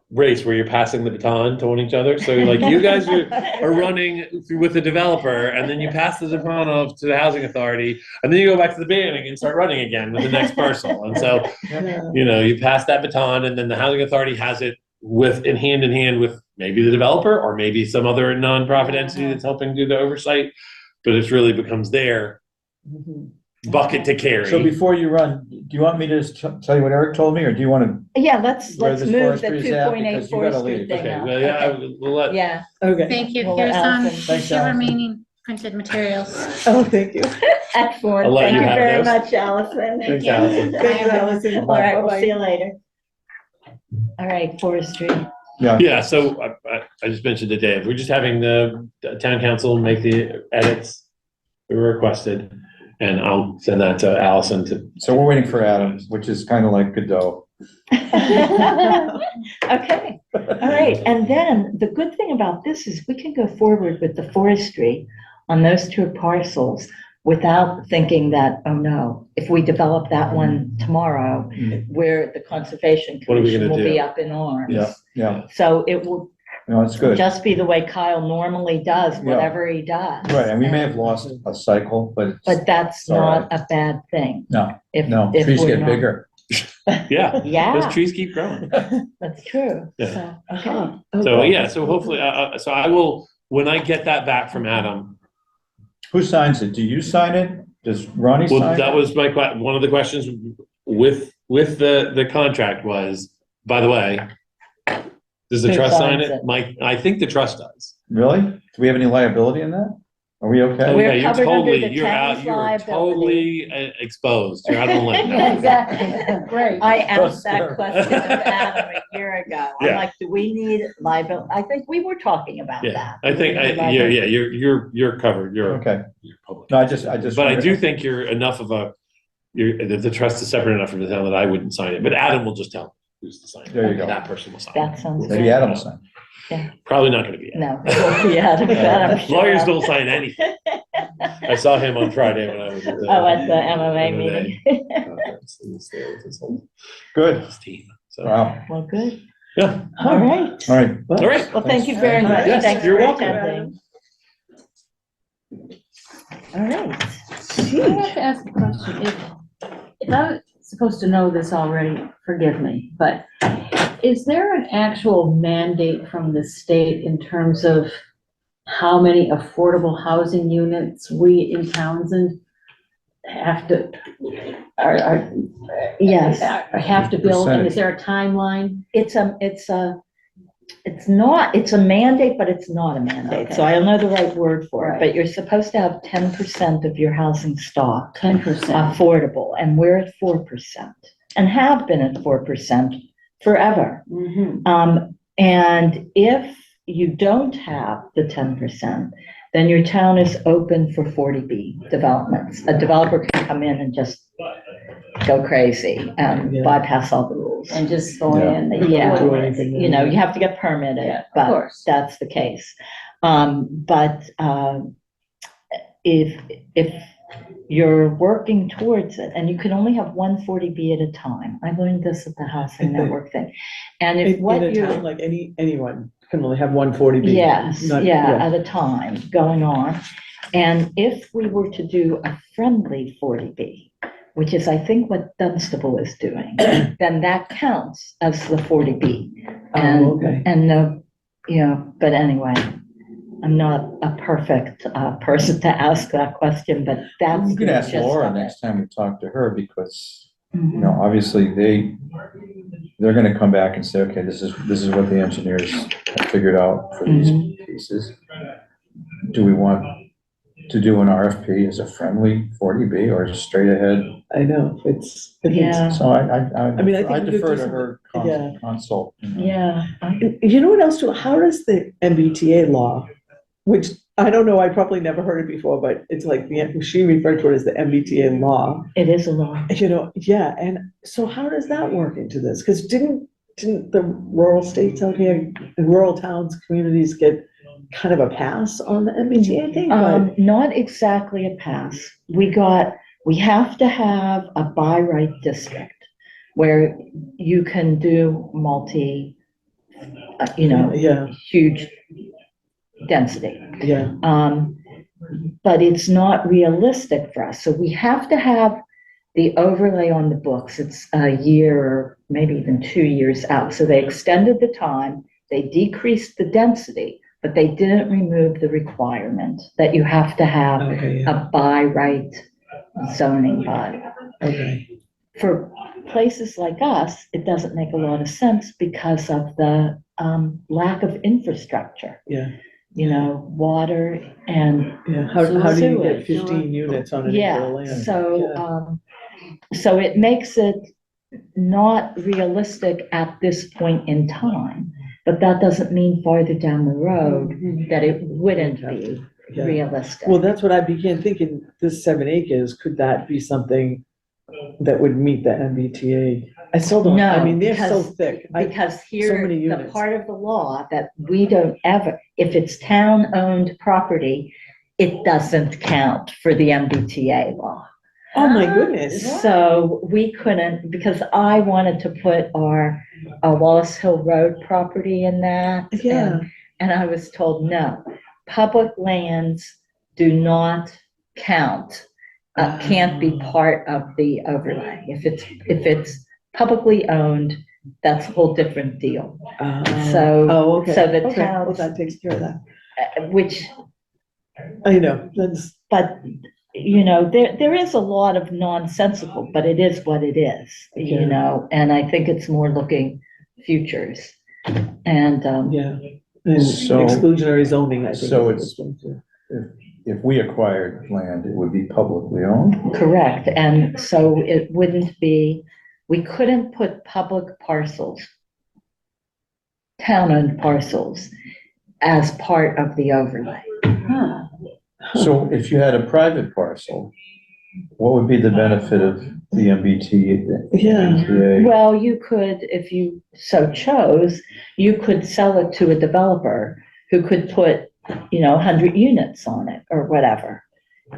race where you're passing the baton to each other. So like you guys are running through with the developer and then you pass the baton off to the housing authority and then you go back to the beginning and start running again with the next parcel. And so, Yeah. you know, you pass that baton and then the housing authority has it in hand with maybe the developer or maybe some other nonprofit entity that's helping do the oversight. But it really becomes their Mhm. bucket to carry. So before you run, do you want me to just tell you what Eric told me, or do you want to? Yeah, let's Where move this the forestry is at, 2.8 because you gotta forestry leave. thing Okay, up. well, yeah, Okay. we'll let. Yeah, Okay. Thank you. Well, Here's Allison. Thanks, your Allison. remaining printed materials. Oh, thank you. excellent. I'll let Thank you you have very those. much, Allison. Thanks, Allison. Thanks, Allison. All right, we'll Bye-bye. see you later. All right, forestry. Yeah, Yeah, so I just mentioned to Dave, we're just having the town council make the edits we were requested, and I'll send that to Allison to. so we're waiting for Adam, which is kind of like Godot. Okay, all right, and then the good thing about this is we can go forward with the forestry on those two parcels without thinking that, oh no, if we develop that one tomorrow, where the Conservation What are we Commission gonna will be do? up in arms. Yeah, yeah, So it will no, it's good. just be the way Kyle normally does, Yeah. whatever he does. Right, and we may have lost a cycle, but it's, But that's All not a bad thing. no, If no, if trees we're get not- bigger. Yeah, those Yeah, trees keep growing. that's true. Yeah. So, okay. So, yeah, so hopefully, so I will, when I get that back from Adam, Who signs it? Do you sign it? Does Ronnie well, sign it? that was one of the questions with the contract was, by the way, does the Who trust sign signs it? it? I think the trust does. Really? Do we have any liability in that? Are we okay? Oh, We're yeah, you're covered under totally, the you're out, town's you're liability. totally exposed. You're out on the limb. Exactly, great. I asked that Sure. question of Adam a year ago. I'm Yeah. like, do we need liability? I think we were talking about Yeah, that. I think, you're covered, Okay. you're public. No, I just. But I wondered- do think you're enough of a, the trust is separate enough from the town that I wouldn't sign it, but Adam will just tell me who's to sign it. There you go. That person will sign That it. sounds Maybe good. Adam will sign. Probably not gonna be Adam. No, it won't be Adam, but I'm sure. Lawyers don't sign anything. I saw him on Friday when I was at the. Oh, at the MMA meeting. conference. He was there with his whole, Good. his team, so, Wow. Well, good. yeah, All right. All right. all right. Well, thank you very much. Yes, Thanks you're for welcome. attending. All right. I have to ask a question. If I'm supposed to know this already, forgive me, but is there an actual mandate from the state in terms of how many affordable housing units we in Townsend have to, Yes, have to build? And is there a timeline? it's a mandate, but it's not a mandate. So I don't know the right word for it, Right. but you're supposed to have 10% of your housing stock 10%. affordable, and we're at 4% and have been at 4% forever. Mhm. And if you don't have the 10%, then your town is open for 40B developments. A developer can come in and just go crazy and Yeah. bypass all the rules. And just go Yeah. in. Yeah, Do anything you know, you have to get permitted, Yeah, of but course. that's the case. If you're working towards it, and you can only have one 40B at a time. I learned this at the Housing Network thing. And if In what a you. town, like anyone can only have one 40B. Yes, not- yeah, at a time going on. And if we were to do a friendly 40B, which is, I think, what Dunstable is doing, then that counts as the 40B. And, Oh, okay. and the, you know, but anyway, I'm not a perfect person to ask that question, but that's. You can the ask gist Laura of it. next time we talk to her, because, Mhm. you know, obviously they're gonna come back and say, okay, this is what the engineers have figured out for these pieces. Do we want to do an RFP as a friendly 40B or straight ahead? I know, it's. Yeah. So I mean, I think we could defer do to her yeah. consult. You know. Yeah. You know what else, too? How does the MBTA law, which I don't know, I probably never heard it before, but it's like, she referred to it as the MBTA law. It is a lot. You know, yeah, and so how does that work into this? Because didn't the rural states out here, and rural towns, communities get kind of a pass on the MBTA thing? But Not exactly a pass. We have to have a by right district where you can do yeah, huge density. yeah, But it's not realistic for us. So we have to have the overlay on the books. It's a year or maybe even 2 years out. So they extended the time, they decreased the density, but they didn't remove the requirement that you have to have okay, yeah, a by right zoning body. okay, For places like us, it doesn't make a lot of sense because of the lack of infrastructure, yeah, you know, water and, yeah. How do you get Sewage. 15 units on an acre yeah, of land? so, Yeah. so it makes it not realistic at this point in time, but that doesn't mean farther down the road that it wouldn't be Yeah. realistic. Well, that's what I began thinking, this 7 acres, could that be something that would meet the MBTA? I still don't, I No, mean, they're so because- thick. Because here, many the units. part of the law that we don't ever, if it's town-owned property, it doesn't count for the MBTA law. Oh, my goodness. So we couldn't, because I wanted to put our Wallace Hill Road property in that. Yeah. And I was told, no, public lands do not count, can't be part of the overlay. If it's publicly owned, that's a whole different deal. So- Oh, okay. so the Okay. Well, towns- that takes care of that. Which, I know, that's, but, you know, there is a lot of nonsensical, but it is what it is, Yeah. you know, and I think it's more looking futures. And, yeah. And So- exclusionary zoning, I think. so is it's- the thing, too. if we acquired land, it would be publicly owned? Correct, and so it wouldn't be, we couldn't put public parcels, town-owned parcels, as part of the overlay. Huh. So if you had a private parcel, what would be the benefit of the MBTA? Well, you could, if you so chose, you could sell it to a developer who could put, 100 units on it or whatever,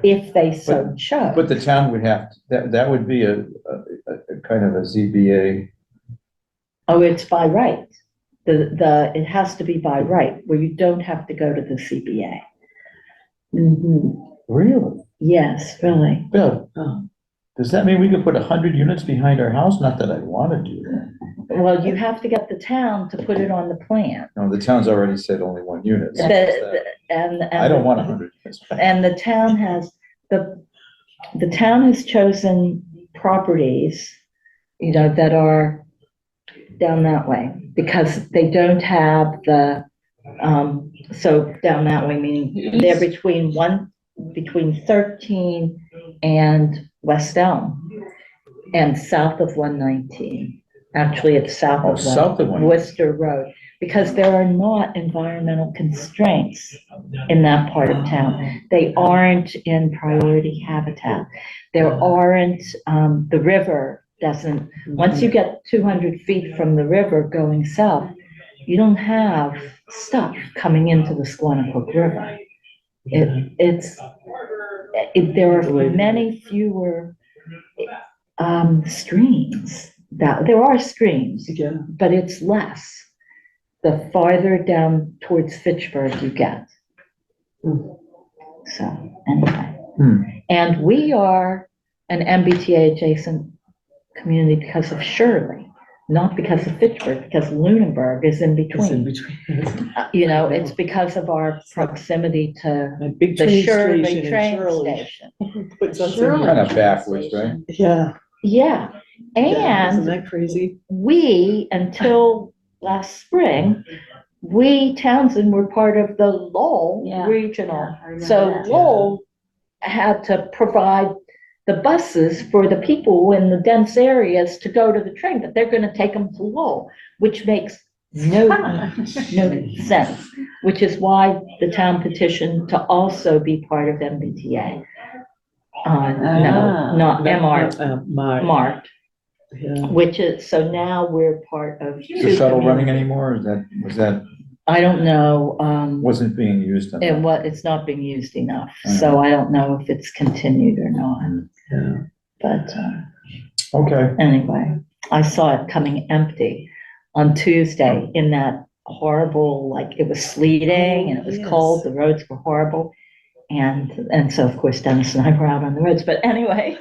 if they so chose. But the town would have, that would be a kind of a ZBA. Oh, it's by right. It has to be by right, where you don't have to go to the CBA. Really? Yes, really. Bill, Oh. does that mean we could put 100 units behind our house? Not that I want to do that. Well, you have to get the town to put it on the plan. No, the town's already said only 1 unit. So And I don't want 100 units. And the town has, the town has chosen properties, that are down that way, because they don't have so down that way, meaning they're between 13 and West Elm, and south of 119. Actually, it's south Oh, of south of 119. Worcester Road, because there are not environmental constraints in that part of town. They aren't in priority habitat. There aren't, the river doesn't, once you get 200 feet from the river going south, you don't have stuff coming into the Squanicook River. There are many fewer streams. There are streams, Yeah. but it's less the farther down towards Fitchburg you get. So, anyway. And we are an MBTA adjacent community because of Shirley, not because of Fitchburg, because Lunenburg is in It's in between. between. It's because of our proximity to A big the train Shirley station in train Shirley. station. Puts us in Shirley. Kind of backwards, right? Yeah. Yeah, Yeah, isn't and that crazy? we, until last spring, we Townsend were part of the Lowell Yeah, Regional. yeah, I remember So that. Lowell had to provide the buses for the people in the dense areas to go to the train, but they're gonna take them to Lowell, which makes no sense, which is why the town petitioned to also be part of MBTA. No, not MR, Mark. Yeah. which is, so now we're part of. Is the shuttle two running communities. anymore? Was that, I don't know, wasn't being used? enough? it's not being used enough, so I don't know if it's continued or not, Yeah. but, Okay. anyway, I saw it coming empty on Tuesday in that horrible, like, it was sleeting and it was Yes. cold, the roads were horrible. And so, of course, Dennis and I were out on the roads, but anyway,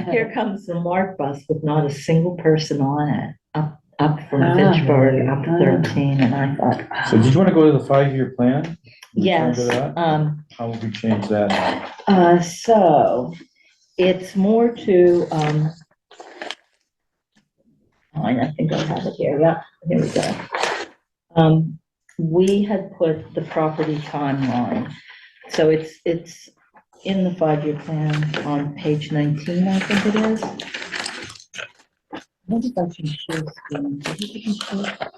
here comes the MARC bus with not a single person on it, up from Fitchburg, up 13, and I thought, So did you want to go to the 5-year plan? yes, Return to that? How would we change that? so it's more to, I think I have it here, yeah, here we go. We had put the property timeline, so it's in the 5-year plan on page 19, I think it is. What if I can share screen?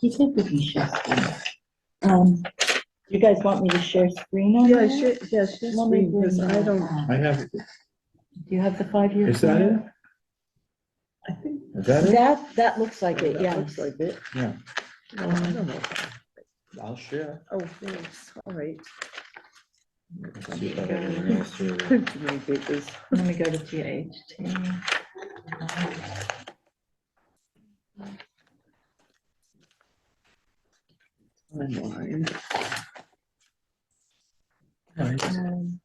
He said we can share screen. You guys want me to share screen on Yeah, there? yes, Let me bring because that I don't, up. I have, Do you have the 5-year? is that it? I think Is that it? That looks like it, that yeah. looks like it. Yeah. Well, I don't know. I'll share. Oh, thanks, all right. See if I have anything else here. Too many pages. Let me go to GHT. Timeline.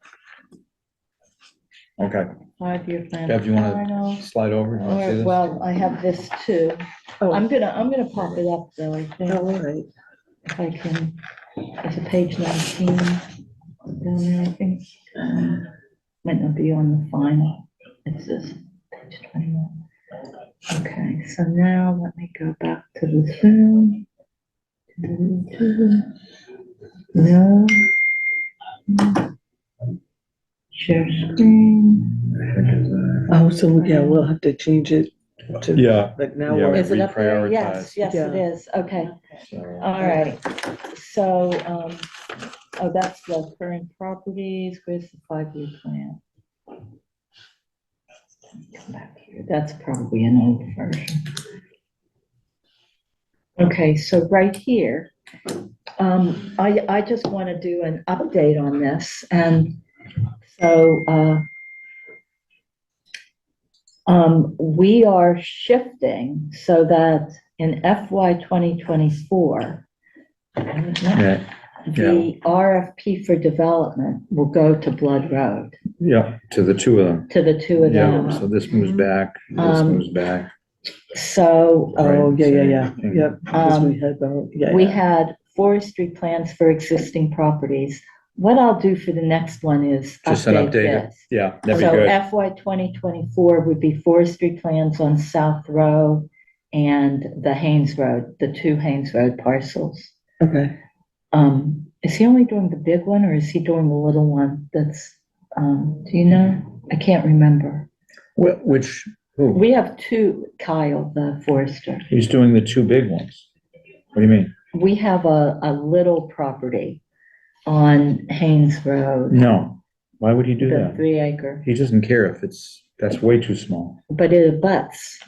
Okay. 5-year plan. Deb, do you want final. to slide over? You wanna see Or, this? well, I have this too. Oh, I'm gonna pop it up though, I think, all right. if I can. It's a page 19. Down there, I think. Might not be on the final. It's this, page 21. Okay, so now let me go back to the Zoom. No. Share screen. Oh, so yeah, we'll have to change it to. Yeah. But now Yeah, we're. Is it up there? reprioritize. Yes, yes, it Yeah. is. Okay, So, all right. So, oh, that's the current properties. Where's the 5-year plan? Come back here. That's probably an old version. Okay, so right here, I just want to do an update on this, and so, we are shifting so that in FY 2024, yeah, the RFP for development will go to Blood Road, yeah, to the two of them. to the two of Yeah, so them. this moves back, this Um, moves back. So, Oh, Right, yeah, so yeah, you're yeah, looking- yep, because we had the, yeah. we yeah. had forestry plans for existing properties. What I'll do for the next one is Just an update update, this. yeah, that'd be So good. FY 2024 would be forestry plans on South Row and the Haynes Road, the two Haynes Road parcels. Okay, Is he only doing the big one or is he doing the little one that's, do you know? I can't remember. Who? We have two, Kyle, the forester. He's doing the two big ones. What do you mean? We have a little property on Haynes Road, No, why would he do the that? 3 acre, He doesn't care if that's way too small. but it abuts.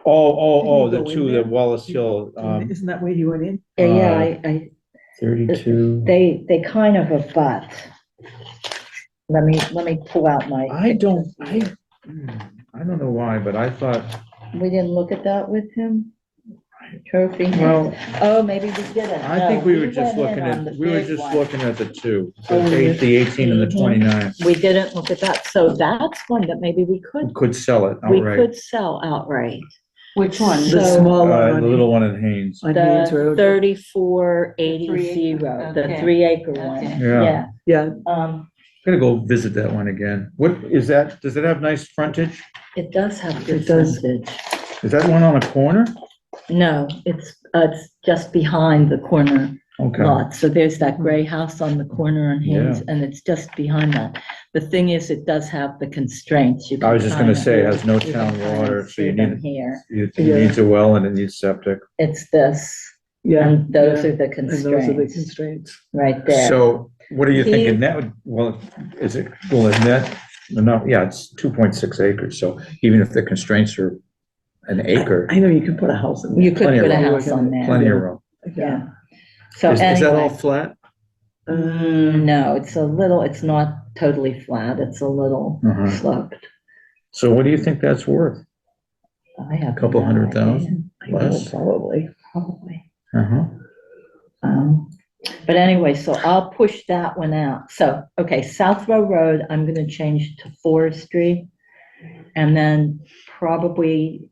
Oh, Did the he go two, in the there? Wallace Hill, isn't that where he went in? Yeah, Uh, I 32. they kind of abut. Let me pull out my. I don't pictures know why, but I thought, here. We didn't look at that with him? Trophy? well, Oh, maybe we didn't. I No, think we were just went in looking on the at, we were big just one. looking at the two, Oh, the 18 and the Mhm. 29. We didn't look at that, so that's one that maybe we We could, could sell it we outright. could sell outright. Which one? The So- small one The on, little one in Haynes. on Haynes The Road. 3480 The road, the okay. 3 acre one, Okay. Yeah. yeah. Yeah, Gotta go visit that one again. What is that? Does it have nice frontage? It does have good It does. frontage. Is that one on a corner? No, it's just behind the corner Okay. lot. So there's that gray house on the corner on Haynes, Yeah. and it's just behind that. The thing is, it does have the constraints. You I was can just gonna kinda- say, it has no you can town kinda water, so see you them need, here. it Yeah. needs a well and it needs septic. It's this, yeah. and those yeah. are the And those are the constraints, constraints. right there. So what are you He- thinking that would, well, is it, well, is that, no, yeah, it's 2.6 acres, so even if the constraints are an acre, I know you can put a house in there. You could plenty of put a room. house on there, plenty of room. yeah. So Is that all anyway, flat? no, it's a little, it's not totally flat. It's a little Uh-huh. sloped. So what do you think that's worth? I have Couple no hundred idea. thousand? I know, Less? probably. Probably. Uh-huh. But anyway, so I'll push that one out. So, okay, South Row Road, I'm gonna change to forestry. And then probably,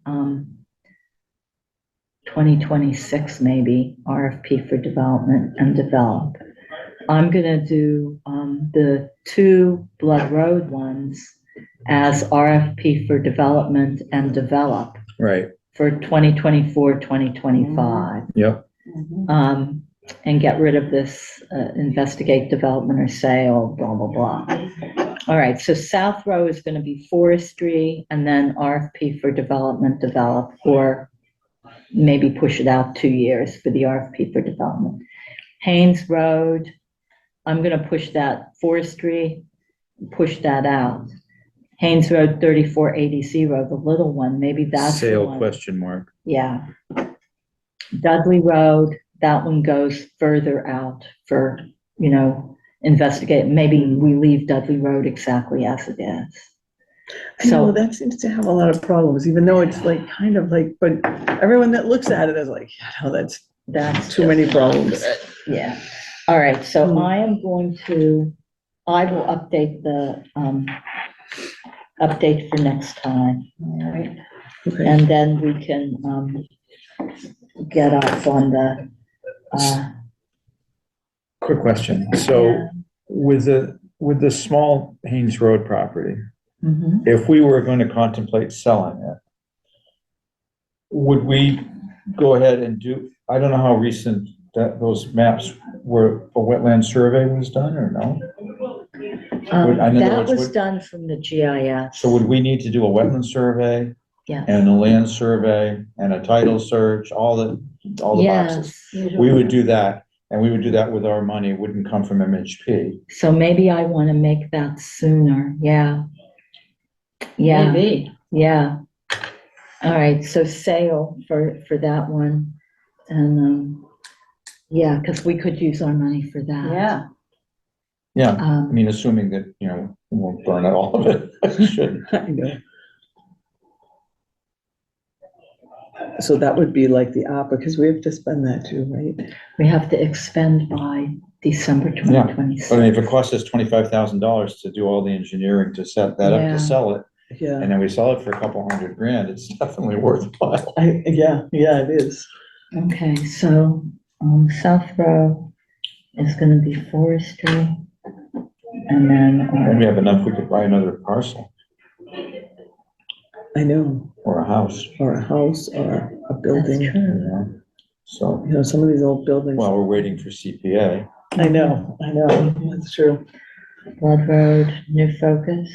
2026 maybe, RFP for development and develop. I'm gonna do, the two Blood Road ones as RFP for development and develop Right, for 2024, 2025. yep. And get rid of this, investigate development or sale, blah, blah, blah. All right, so South Row is gonna be forestry and then RFP for development, develop, or maybe push it out 2 years for the RFP for development. Haynes Road, I'm gonna push that forestry, push that out. Haynes Road, 3480, the little one, maybe that's the Sale one. question mark. Yeah. Dudley Road, that one goes further out for, investigate, maybe we leave Dudley Road exactly as it is. I know, So, that seems to have a lot of problems, even though it's like, kind of like, but everyone that looks at it is like, that's too many just- problems. Yeah, all right, so Hmm. I will update the, update for next time, all right? Okay, And then we can, get off on the, Quick question. So with the small Haynes Road property, mhm. if we were going to contemplate selling it, would we go ahead and do, I don't know how recent those maps were, a wetland survey was done or no? in other That words, was would- done from the GIS. So would we need to do a wetland survey Yeah. and a land survey and a title search, all the boxes? Yes, We would do that, and we would do that with our money, it wouldn't come from MHP. so maybe I want to make that sooner, yeah. Yeah, Maybe. yeah. All right, so sale for that one. And, yeah, because we could use our money for that. Yeah. Yeah, I Um, mean, assuming that, we won't burn it all of it, we shouldn't. I know. So that would be like the opera, because we have to spend that too, right? we have to expend by December Yeah, 2026. But if it costs us $25,000 to do all the engineering to set that up Yeah. to sell it, Yeah, and then we sell it for a couple $100,000, it's definitely worthwhile. yeah, it is. Okay, so, South Row is gonna be forestry. And then, And we have enough, we could buy another parcel I know, or a house, or a house or a that's building, true. So, some of these old buildings. while we're waiting for CPA, I know, that's true. Blood Road, New Focus,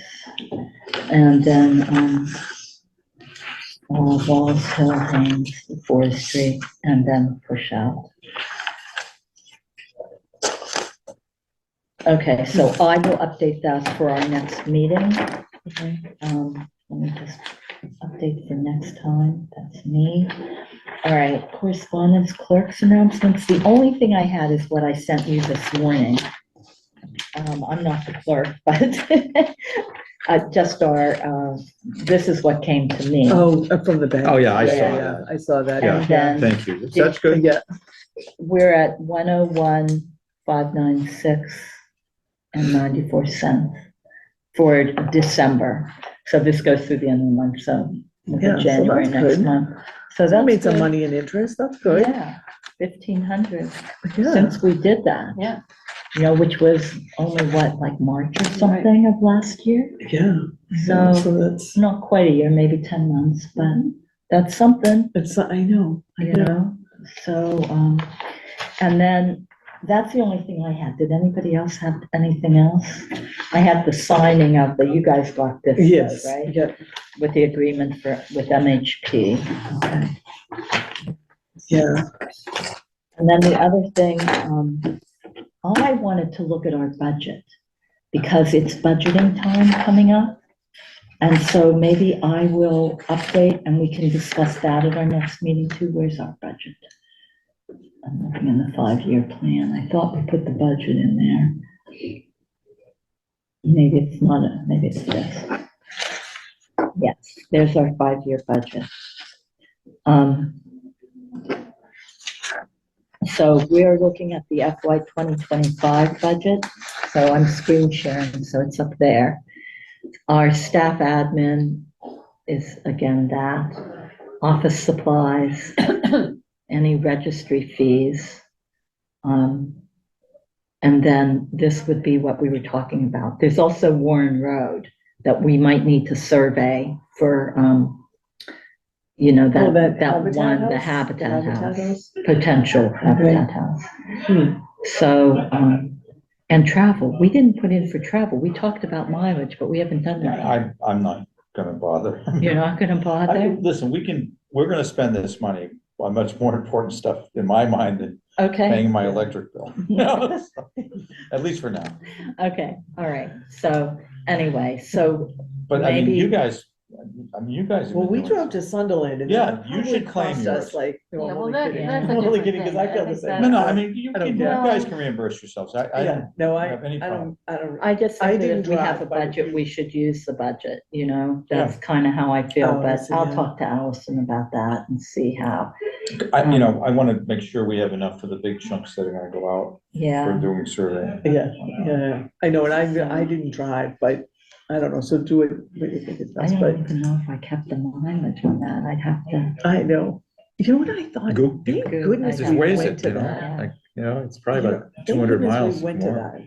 and then, Walls Hill, Haynes, Forestry, and then push out. Okay, so I will update that for our next meeting. Let me just update for next time, that's me. All right, correspondence, clerk's announcements. The only thing I had is what I sent you this morning. I'm not the clerk, but just our, this is what came to me. Oh, from the bank. Oh, yeah, I saw Yeah, that. I saw that. And then thank you. That's good. Yeah, we're at 101,596 and 94 cents for December. So this goes through the end of the month, so we'll Yeah, get so January that's next good. month. So that that's made some good. money in interest, that's good. Yeah, 1,500 Yeah, since we did that. Yeah. Which was only what, like March or something of last year? yeah. So So that's, not quite a year, maybe 10 months, but that's something. I know. So, and then that's the only thing I had. Did anybody else have anything else? I had the signing of you guys got this, Yes, right? yeah, With the agreement with MHP. Okay. yeah. And then the other thing, I wanted to look at our budget because it's budgeting time coming up. And so maybe I will update and we can discuss that at our next meeting too. Where's our budget? I'm looking in the 5-year plan. I thought we put the budget in there. Maybe it's not, maybe it's this. Yes, there's our 5-year budget. So we're looking at the FY 2025 budget. So I'm screen sharing, so it's up there. Our staff admin is again that. Office supplies, any registry fees. And then this would be what we were talking about. There's also Warren Road that we might need to survey for, that one, the Habitat House, potential Habitat House. So, and travel, we didn't put in for travel. We talked about mileage, but we haven't done that. I'm not gonna bother. You're not gonna bother? Listen, we're gonna spend this money on much more important stuff in my mind than Okay. paying my electric bill. At least for now. Okay, all right. So anyway, so But I mean, Maybe- you guys have Well, been we doing drove to Sunderland and. Yeah, that you probably should claim cost us yours. like, no, Yeah, I'm well, only that- kidding. that's a I'm only different kidding, because I thing. feel I the think same. that- No, I mean, you I don't guys care. can reimburse yourselves. I Yeah, don't no, have any problem. I don't. I just I think that didn't if we have a drive, but budget, we should use the budget, That's Yeah. kind of how I feel, but Allison, I'll yeah. talk to Allison about that and see how, I wanna make sure we have enough for the big chunks that are gonna go out for yeah. doing survey. Yeah, I know, and I didn't drive, but I don't know, so do it, what you think is I best, but don't even know if I kept the mileage on that. I'd have to. I know. You know what I thought? Go- Thank Good. goodness There's we ways went it, to you know, that. like, it's probably about Thank 200 goodness miles we went to more. that.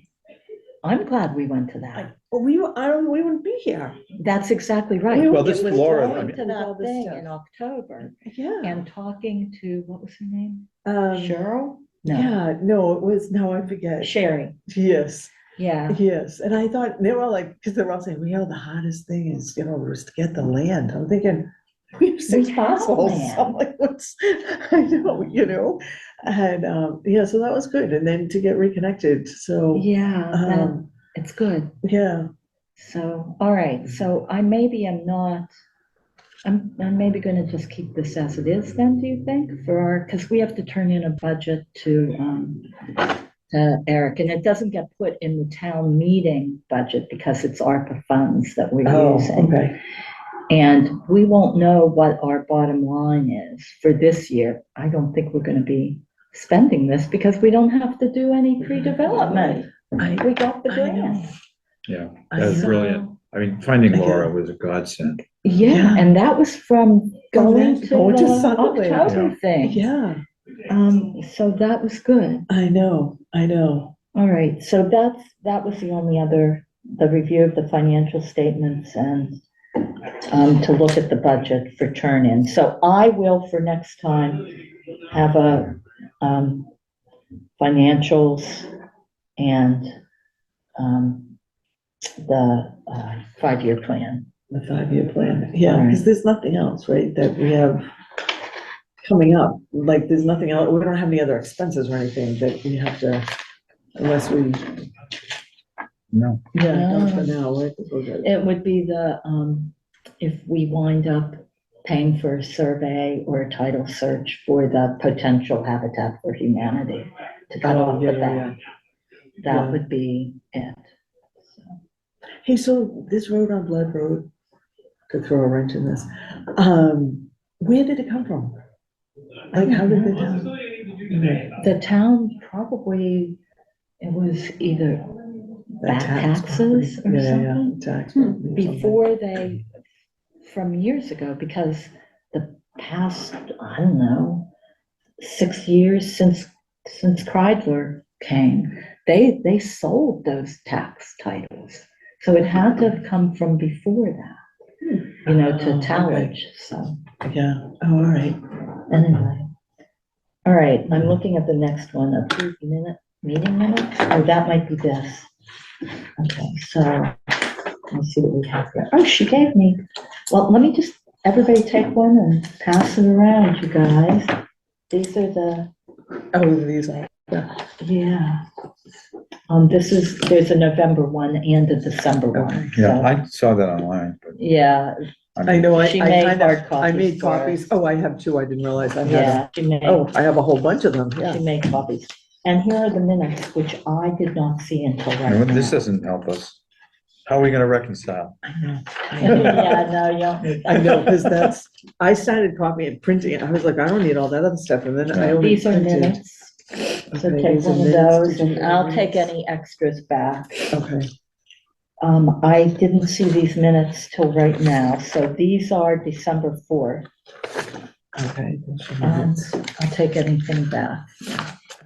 I'm glad we went to that. Well, we wouldn't be here. That's exactly right. We Well, It this was Laura, going I mean- to All that this thing stuff. in October Yeah. and talking to, what was her name? Um, Cheryl? No, yeah, no, it was, now I forget. Sherry. Yes. Yeah, Yes, and I thought, they were all like, because they were all saying, well, the hardest thing is, was to get the land. I'm thinking, we have six We have parcels. land. I'm like, what's, I know. And, yeah, so that was good. And then to get reconnected, so, yeah, it's good. yeah. So, all right, so I maybe am not, I'm maybe gonna just keep this as it is then, do you think, for our, because we have to turn in a budget to Eric, and it doesn't get put in the town meeting budget because it's ARPA funds that we're Oh, using. okay. And we won't know what our bottom line is for this year. I don't think we're gonna be spending this because we don't have to do any pre-development. We got the I grant. know. Yeah, I that's know. brilliant. I mean, finding Laura Yeah. was a godsend. Yeah, Yeah. and that was from going to going to the Sunderland. October thing. Yeah, So that was good. I know. All right, so that was the only other, the review of the financial statements and to look at the budget for turn-in. So I will, for next time, have a financials and the 5-year plan. The 5-year plan. Yeah, All right. because there's nothing else, right, that we have coming up. Like, there's nothing else, we don't have any other expenses or anything that we have to, unless we, No. yeah, No. not for now, right? We're good. It would be the, if we wind up paying for a survey or a title search for the potential Habitat for Humanity to come Oh, up yeah, with yeah, that. Yeah. That would be it. So, Hey, so this road on Blood Road, to throw a wrench in this, where did it come from? Like, how did it come? Okay. the town probably, it was either back Tax taxes or property. Yeah, something. tax property or something. Before they, from years ago, because the past, I don't know, 6 years since Kreidler came, they sold those tax titles. So it had to have come from before that, Oh, to okay. Talmadge, so Yeah, oh, all right. anyway. All right, I'm looking at the next one, approved meeting minutes, oh, that might be this. Okay, so, let's see what we have here. Oh, she gave me, well, let me just, everybody take one and pass it around, you guys. These are the, Oh, these are, yeah. There's a November one and a December one. Yeah, so, I saw that online, but. Yeah, I know, I She I made kind hard of, copies I made for us. copies. Oh, I have two, I didn't realize I had yeah, them. she made, Oh, I have a whole bunch of them, she yeah. made copies. And here are the minutes, which I did not see until You know right what, now. this doesn't help us. How are we gonna reconcile? I know. I know. Yeah, no, you don't need that. I know, because I started copying and printing it. I was like, I don't need all that other stuff. And then I only These are printed. minutes, so Okay, take these are one of minutes. those Did you and get I'll take minutes? any extras back. Okay, I didn't see these minutes till right now, so these are December 4th. okay. those are And minutes. I'll take anything back.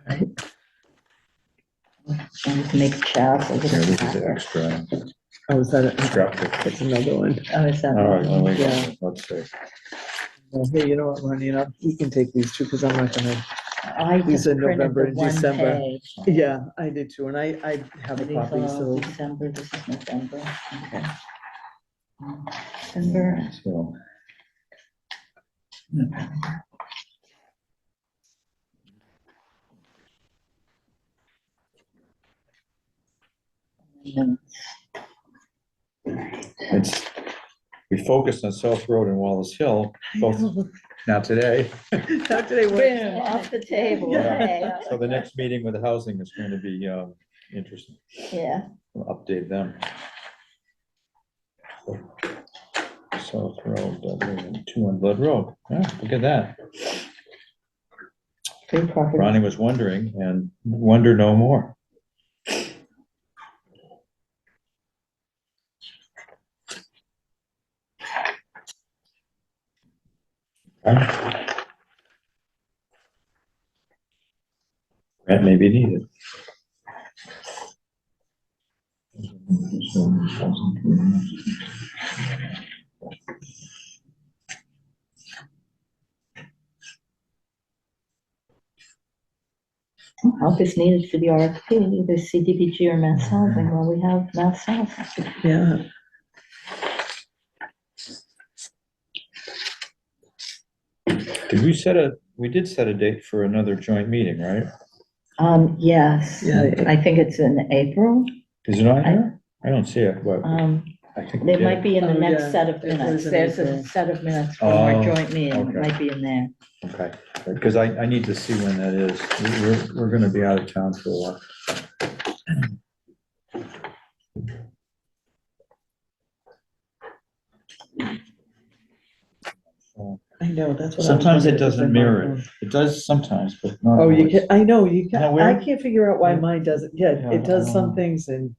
Right. And make Chaz a Here, little this is fatter. extra Oh, is that it? instructive. It's another one. Oh, is that? All right, well, one? Yeah. let's see. Well, hey, you know what, Ronnie, you can take these two, because I'm not gonna, I These just are printed November the and one December. page. yeah, I did too, and I have a These copy, are so. December, this is November, okay. December, So, it's, we focused on South Road and Wallace Hill, both, not today. Not today, boom, off the table, Yeah. So the next meeting with the housing is going to be, interesting. yeah. We'll update them. South Road, 2 on Blood Road. Yeah, look at that. Three properties. Ronnie was wondering and wonder no more. That may be needed. I'll be is needed for the RFP, either CDBG or Mass Housing. Well, we have Mass Housing. Yeah. We did set a date for another joint meeting, right? Yes, Yeah. I think it's in April. Is it on here? I don't see it, but Um, I think. They might be in the Oh, next yeah. set of It was minutes. in There's a April. set of minutes from our Oh, joint meeting. It okay. might be in there. Okay, because I need to see when that is. We're gonna be out of town for a while. I know, that's what I was Sometimes it wondering, if it's doesn't in my mirror phone. it. It does sometimes, but not Oh, you always. can, I know, you Isn't that can, I weird? can't figure out why mine doesn't, yeah, Yeah, it does I some don't know. things and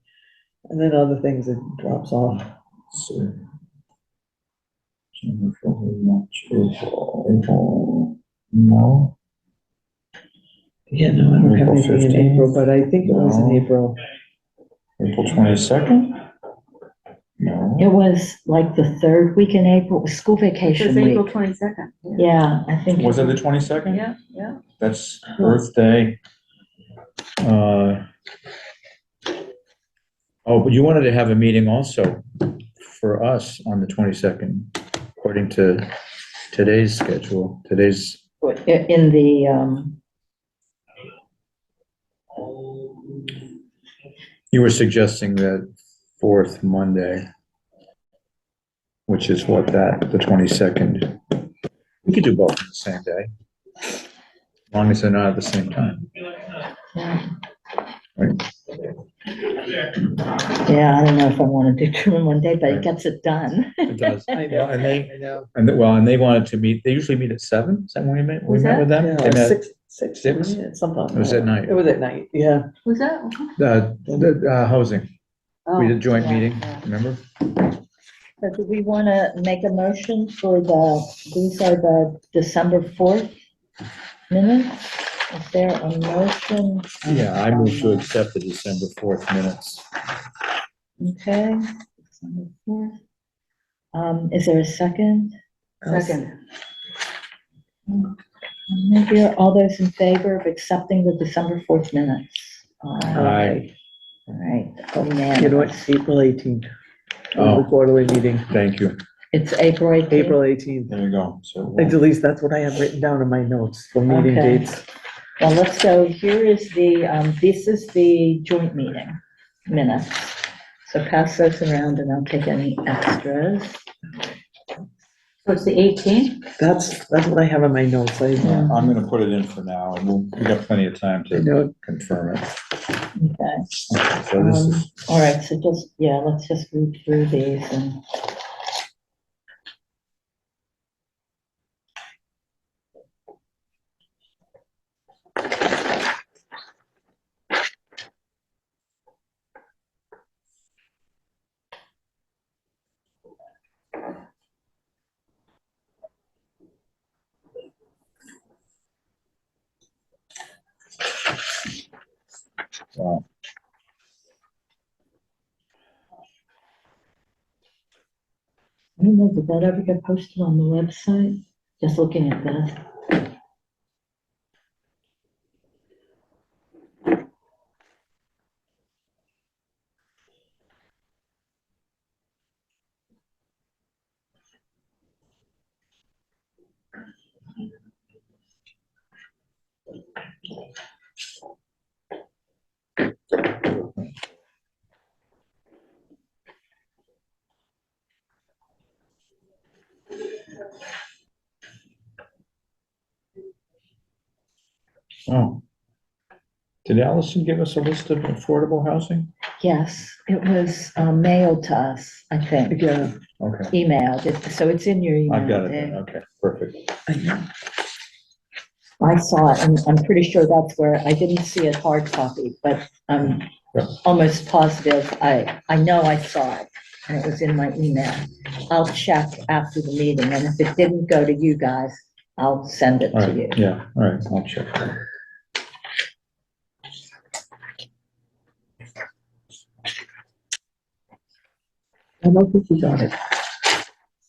then other things it drops off. So- April, no, Yeah, no, I don't have April anything in 15th? April, but I think it was in No. April. April 22nd? No. It was like the third week in April, it was school It vacation says April week. 22nd. Yeah, I think. Was it the 22nd? Yeah, yeah. That's Earth Day. Oh, but you wanted to have a meeting also for us on the 22nd, according to today's schedule, In the, you were suggesting that fourth Monday, which is what, the 22nd. We could do both on the same day, as long as they're not at the same time. yeah, Right? yeah, I don't know if I want to do two in one day, but it gets it done. It does. I know, And they, I know. and they wanted to meet, they usually meet at 7, is that when we met Was with them? Yeah, They met- six, Six? yeah, something. It was at night. It was at night, yeah. Was that? The housing, we did a joint Oh, yeah, meeting, yeah. remember? So do we want to make a motion for these are the December 4th minutes? Is there a motion? Yeah, I move to accept the December 4th minutes. Okay. December 4th. Is there a second? Second. Maybe all those in favor of accepting the December 4th minutes? Aye. All right. You know Unanimous. what, April 18th, Oh. the quarterly meeting, Thank you. It's April 18th. April 18th. There you go. So, At least that's what I have written down in my notes for meeting Okay. dates. Well, let's go, here is this is the joint meeting minutes. So pass those around and I'll take any extras. So it's the 18th? That's what I have in my notes, I I'm gonna put it in for now, and we got plenty of time to know, confirm it. Okay. So this is, All right, so let's just read through these and. wow. I don't know, did that ever get posted on the website? Just looking at this. Oh. Did Allison give us a list of affordable housing? Yes, it was mailed to us, I think, yeah, Okay, emailed, so it's in your email. I've got it Dave. then, okay, perfect. I know. I saw it, and I'm pretty sure that's where, I didn't see it hard copy, but I'm Yeah. almost positive, I know I saw it, and it was in my email. I'll check after the meeting, and if it didn't go to you guys, I'll send it All to you. right, yeah, all right, I'll check. I don't think you got it.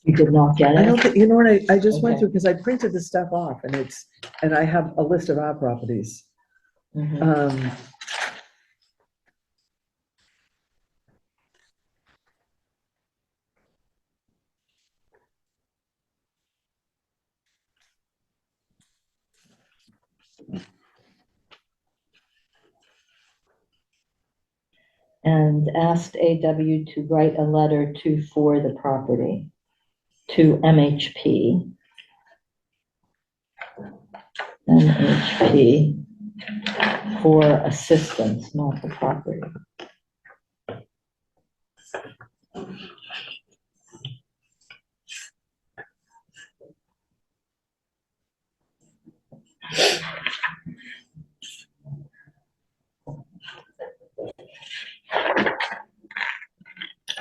You did not get I don't it? think, you know what, I just went Okay. through, because I printed the stuff off and I have a list of our properties. Mhm. And asked AW to write a letter to for the property to MHP. MHP for assistance, not the property.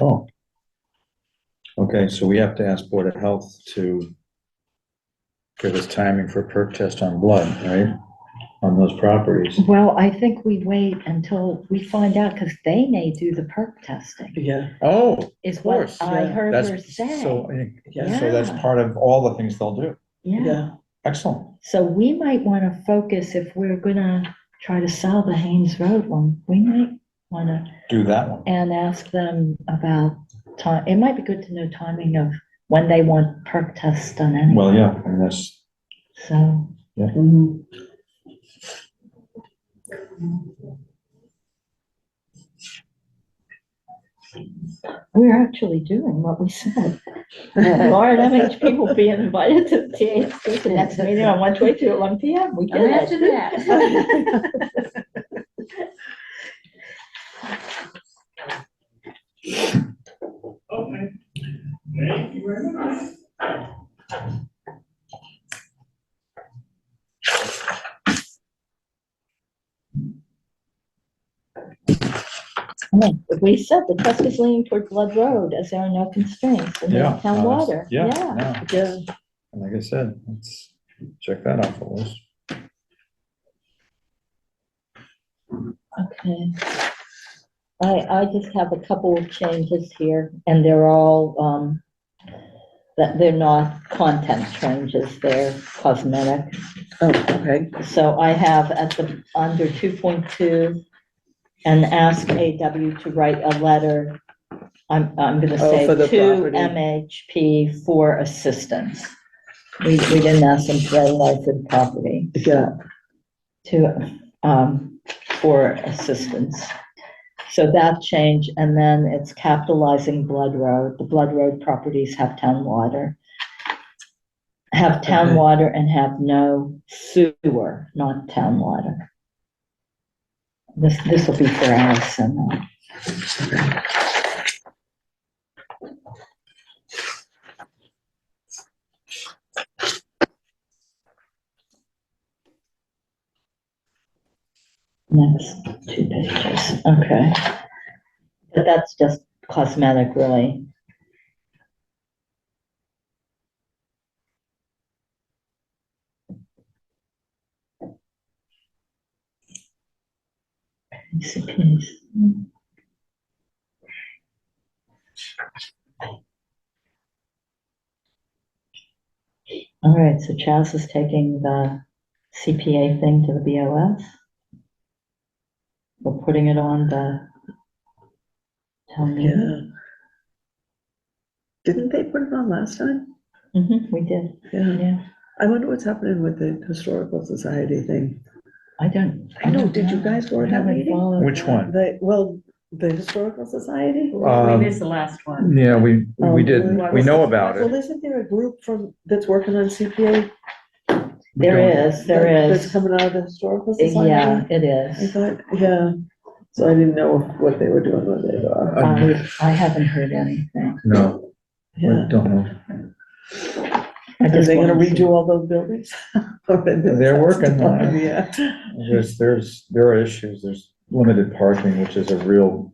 Oh. Okay, so we have to ask Board of Health to give us timing for a perk test on blood, right? On those properties. Well, I think we wait until we find out, because they may do the perk testing, Yeah, Oh, is of what course. I yeah. heard her That's, say. so that's Yeah. part of all the things they'll do. Yeah, yeah, Excellent. so we might want to focus, if we're gonna try to sell the Haynes Road one, we might want to, Do that one. and ask them about time. It might be good to know timing of when they want perk tests done anyway. Well, yeah, and that's, So, mhm. we're actually doing what we said. Laura and MHP will be invited to the THC, the next meeting on 1/22 at 1 PM. We did Imagine it. that. We said the trust is leaning toward Blood Road as there are no constraints and yeah. town no, water. Yeah, Yeah. no. Yeah, And like I said, let's check that off the list. Okay. I just have a couple of changes here, and they're all, that they're not content changes, they're cosmetic. oh, okay, So I have at the, under 2.2, and ask AW to write a letter, I'm gonna Oh, say for the to property. MHP for assistance. We didn't ask them to write a letter for the property. yeah, To, for assistance. So that change, and then it's capitalizing Blood Road. The Blood Road properties have town water. Have town Okay. water and have no sewer, not town water. This will be for Allison. Next 2 pages, okay. But that's just cosmetic, really. All right, so Chaz is taking the CPA thing to the BOS. We're putting it on the town meeting. yeah. Didn't they put it on last time? We did, Yeah, yeah. I wonder what's happening with the Historical Society thing. I don't. I know, did you guys go to that Haven't meeting? followed Which that. one? Well, the Historical Society? We missed the last one. Yeah, we Oh, did, really? we know about Well, it. isn't there a group that's working on CPA? We don't- There That's is. coming out of the Historical Society? Yeah, it I is. thought, yeah, so I didn't know what they were doing with it, I haven't heard anything. No, we yeah. don't know. I Are just they gonna wanted to- redo all those buildings? They're working on it. Yeah. There are issues, there's limited parking, which is a real,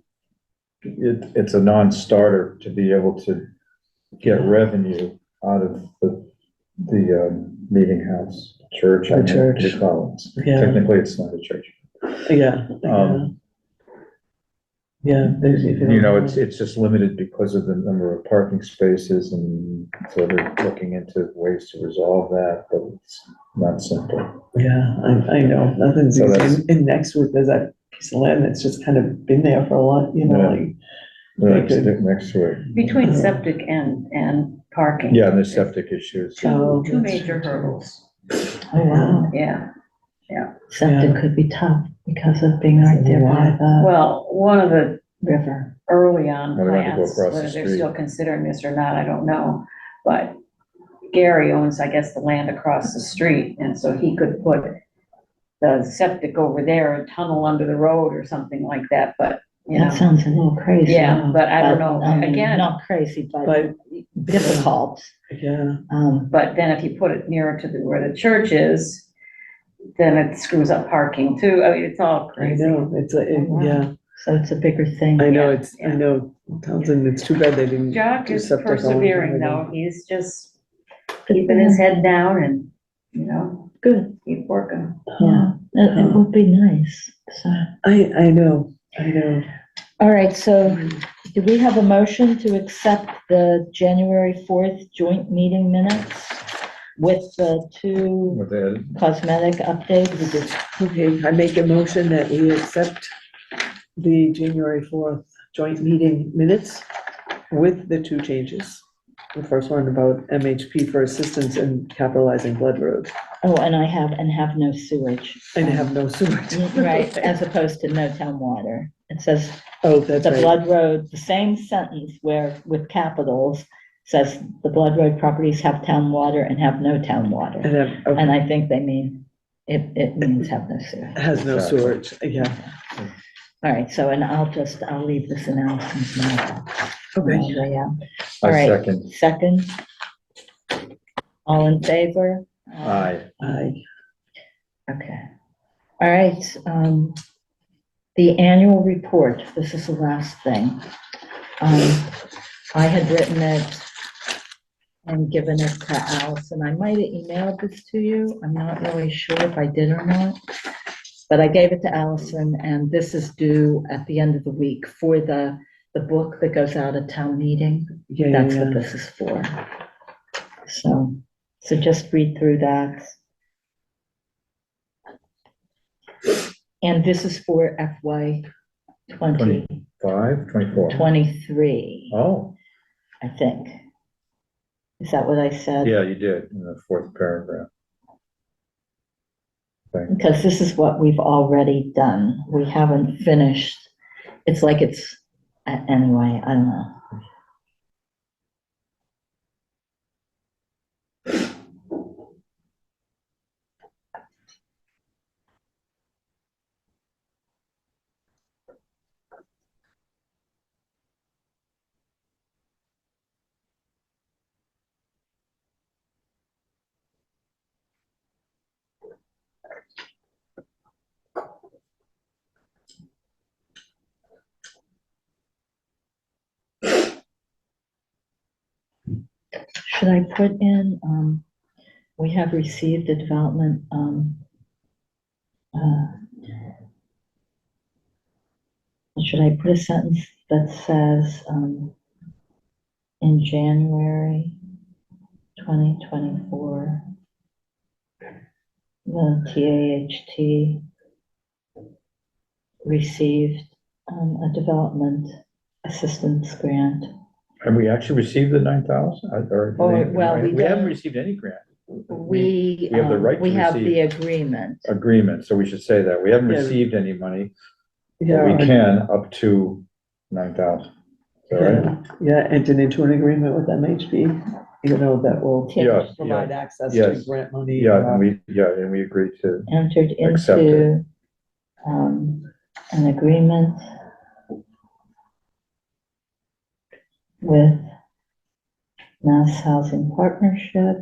it's a non-starter to be able to get revenue out of the meeting house, church. I The don't know what church. you call it. Yeah. Technically, it's not a church. Yeah, yeah. Um, Yeah, there's. It's just limited because of the number of parking spaces, and so they're looking into ways to resolve that, but it's not simple. Yeah, I know, nothing's So easy, that's- and next week, there's that piece of land that's just kind of been there for a lot, you know, Yeah. like. Next to it. Between septic and parking. Yeah, and the septic issues. Oh, Two that's major true. hurdles, Oh, wow. yeah. Septic could be tough because of being right there by the Well, one of the river. early on Well, they had to go plans, across the whether they're street. still considering this or not, I don't know. But Gary owns, I guess, the land across the street, and so he could put the septic over there and tunnel under the road or something like that, but, you That know. sounds a little crazy. Yeah, but I don't know, I mean, again, not crazy, but But, difficult. yeah, but then if you put it nearer to where the church is, then it screws up parking too. I mean, it's all I crazy. know, yeah, So it's a bigger thing. I know, Yeah. I know, Townsend, it's too bad they didn't. Jock do is septic all the persevering time. though. He's just keeping his head down and, you know, Good, keep working. yeah, it would be nice, so. I know, All right, so do we have a motion to accept the January 4th joint meeting minutes with the two With that, cosmetic updates? okay, I make a motion that we accept the January 4th joint meeting minutes with the two changes. The first one about MHP for assistance in capitalizing Blood Road, Oh, and have no sewage. and have no sewage. Right, as opposed to no town water. It says Oh, that's the right. Blood Road, the same sentence where with capitals says the Blood Road properties have town water and have no town water. And then, okay, And I think they mean, it means have no sewage. has no Exactly. sewage, yeah. All right, so, and I'll leave this in Allison's mouth. Okay. Yeah. All I right. second. Second. All in favor? Aye. Okay. All right, the annual report, this is the last thing. I had written it and given it to Allison. I might have emailed this to you. I'm not really sure if I did or not. But I gave it to Allison, and this is due at the end of the week for the book that goes out at town meeting. Yeah, That's yeah, what this is for. So just read through that. And this is for FY 5, 24. 2023, Oh, I think. Is that what I said? yeah, you did in the fourth paragraph. Okay. Because this is what we've already done. We haven't finished. It's like anyway, I don't know. Should I put in, we have received a development, should I put a sentence that says, in January 2024, the TAHT received, a development assistance grant. Have we actually received the 9,000? Well, we We haven't don't- received any grant. We have the right to we have the receive. agreement. Agreement, so we should say that. We haven't Yeah. received any money, but yeah, we can up to 9,000. Is that right? yeah, entered into an agreement with MHP, you know, that will Yeah, provide access to Yes. grant money. Yeah, and we agreed to, Entered Accept it. into, an agreement with Mass Housing Partnership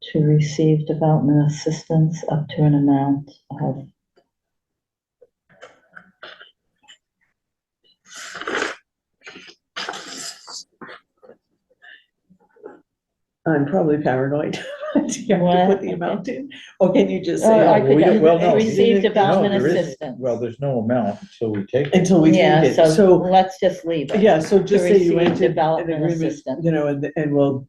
to receive development assistance up to an amount of I'm probably paranoid. Do you have to What? put the amount in? Or can you just Oh, say, I well, could, we don't- well, no, receive no, development there is- assistance. Well, there's no amount until we take it. until we Yeah, take it, so so, let's just leave it. yeah, so just say you receive entered an development agreement, assistance. you know, and we'll,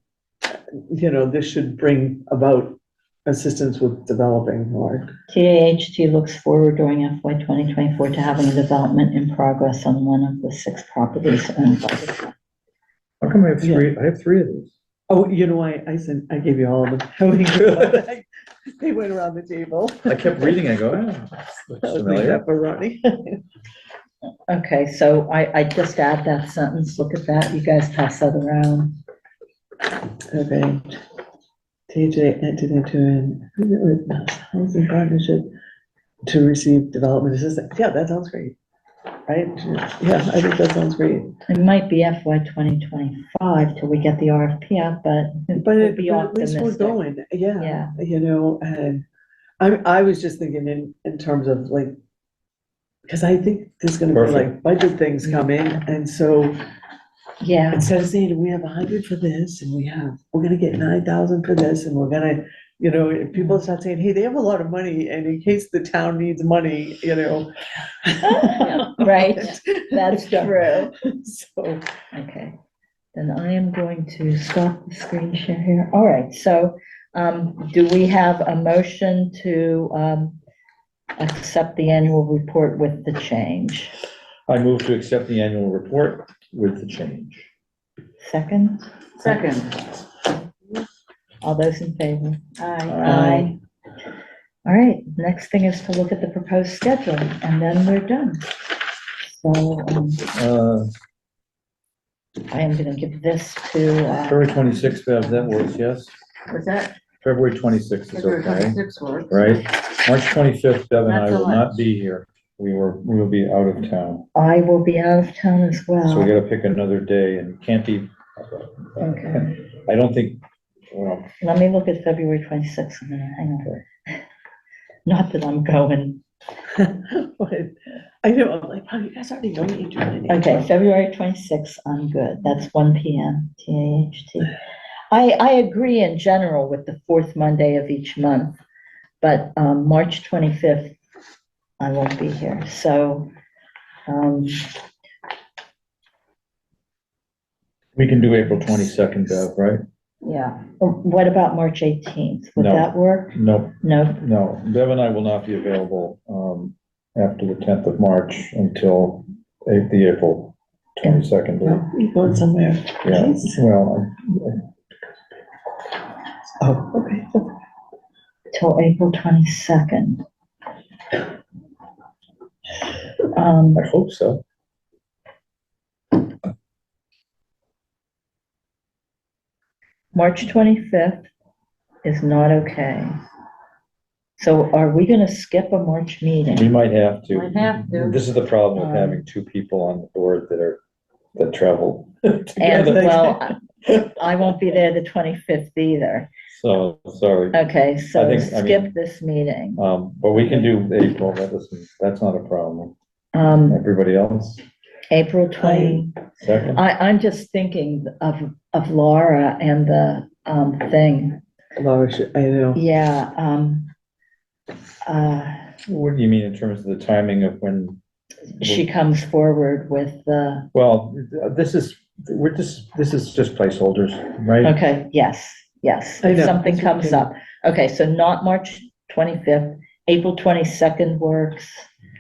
you know, this should bring about assistance with developing or. TAHT looks forward during FY 2024 to having a development in progress on one of the 6 properties owned by the town. How come I have three, I have 3 of these? Oh, you know, I sent, I gave you all of them. How many good? They went around the table. I kept reading, I go, oh, That looks was familiar. that for Ronnie. Okay, so I just add that sentence, look at that, you guys pass that around. Okay. TJ entered into an agreement with housing partnership to receive development assistance. Yeah, that sounds great. Right? Yeah, I think that sounds great. It might be FY 2025 till we get the RFP out, but But we'll be at least we're optimistic. going, Yeah. yeah, you know, and I was just thinking in terms of like, because I think there's gonna be like budget things come in, and so Yeah, instead of saying, we have 100 for this, and we're gonna get 9,000 for this, and we're gonna, you know, if people start saying, hey, they have a lot of money, and in case the town needs money, you know. right, that's true. So, Okay, then I am going to stop the screen share here. All right, so do we have a motion to accept the annual report with the change? I move to accept the annual report with the change. Second, Second. all those in favor? Aye. All right, next thing is to look at the proposed schedule, and then we're done. So I am gonna give this to, February 26th, Bev, that works, yes? What's that? February 26th is February okay, 26th works. right? March 25th, Bev and I Not so will not be here. We will be out of town. I will be out of town as So we well. gotta pick another day and can't be. Okay. I don't think, well, Let me look at February 26th a minute, hang on. Not that I'm going. but I know, I'm like, oh, you guys already know what you're doing. Okay, February 26th, I'm good. That's 1 PM, TAHT. I agree in general with the 4th Monday of each month, but March 25th, I won't be here. So we can do April 22nd, Bev, right? yeah, what about March 18th? Would No. that work? No, No, no, Bev and I will not be available, after the 10th of March until the April 22nd. Well, you going somewhere? Yeah, Nice. well, Oh, okay. till April 22nd. I hope so. March 25th is not okay. So are we gonna skip a March We meeting? might have to. Might have to. This is the problem with having 2 people on the board that travel And, together. well, I won't be there the 25th either. So, sorry. Okay, so I mean- skip this meeting. But we can do April, that's not a problem. Um, Everybody else, April 20, second? I'm just thinking of Laura and the, thing. Laura, I know. Yeah, What do you mean in terms of the timing of when? she comes forward with the, Well, this is just placeholders, right? okay, yes, yes. I If know, something that's what comes I'm up. Okay, so not March 25th, April 22nd works,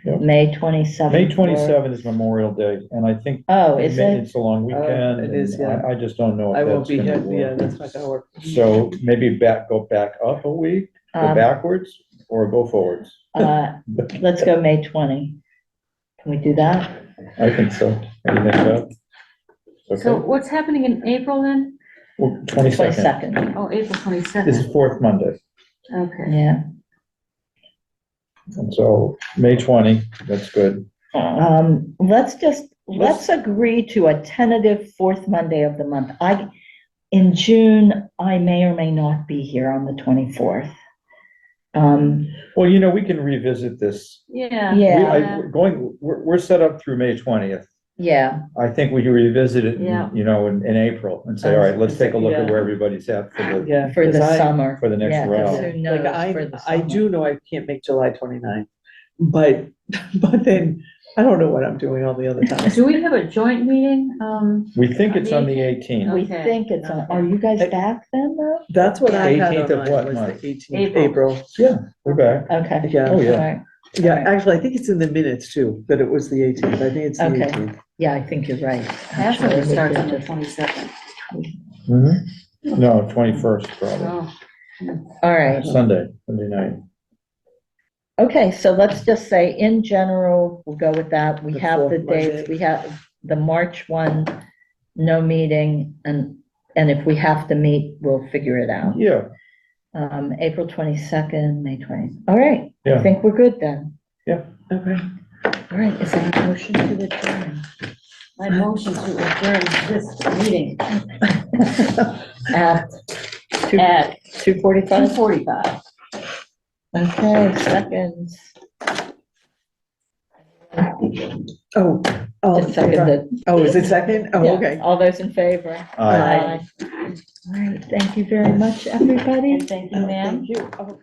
Yep. May 27th. May works. 27 is Memorial Day, and I think. Oh, is it? It's a long weekend. it is, and yeah. I just don't know I if won't that's be gonna here, yeah, work. that's not gonna work. So maybe go back up a week, go Um, backwards, or go forwards. Let's go May 20. Can we do that? I think so. What do you think, Beth? So Okay, what's happening in April then? well, 22nd. 22nd, Oh, April This 22nd. is 4th Monday, Okay. yeah. and so May 20, that's good. Let's agree to a tentative 4th Monday of the month. In June, I may or may not be here on the 24th. Well, we can revisit this. Yeah. Yeah. We're set up through May 20th. Yeah, I think we revisit it, Yeah. you know, in April and say, all right, let's take a look at where everybody's at for the, Yeah. for the 'cause I- summer. for the next Yeah, 'cause round. who Like knows for the I summer. do know I can't make July 29th, but, but then I don't know what I'm doing all the other times. Do we have a joint meeting? we think it's on the 18th. We Okay, think it's on, okay. are you guys back then though? That's what I had 18th on of mine, what was month? the 18th, April. April. Yeah, we're back. Okay. Yeah. Oh, yeah. All right. Yeah, Alright. actually, I think it's in the minutes too, that it was the 18th. I think it's the Okay. 18th. Yeah, I think you're right. Passover Actually, we starts could on the just- 22nd. No, 21st probably, Oh, All right. Sunday night. Okay, so let's just say in general, we'll go with that. We The have the fourth dates, Monday. we have the March one, no meeting, and if we have to meet, we'll figure it out. Yeah, April 22nd, May 20th. All right, I Yeah. think we're good then. Okay. All right, is there a motion to adjourn? my motion to adjourn this meeting At at 2:45? 2:45. Okay, seconds. Oh, Just seconded. oh, is it second? Oh, Yeah, okay. all those in favor? Aye. All right, thank you very much, everybody. And thank you, ma'am. Thank you. Oh.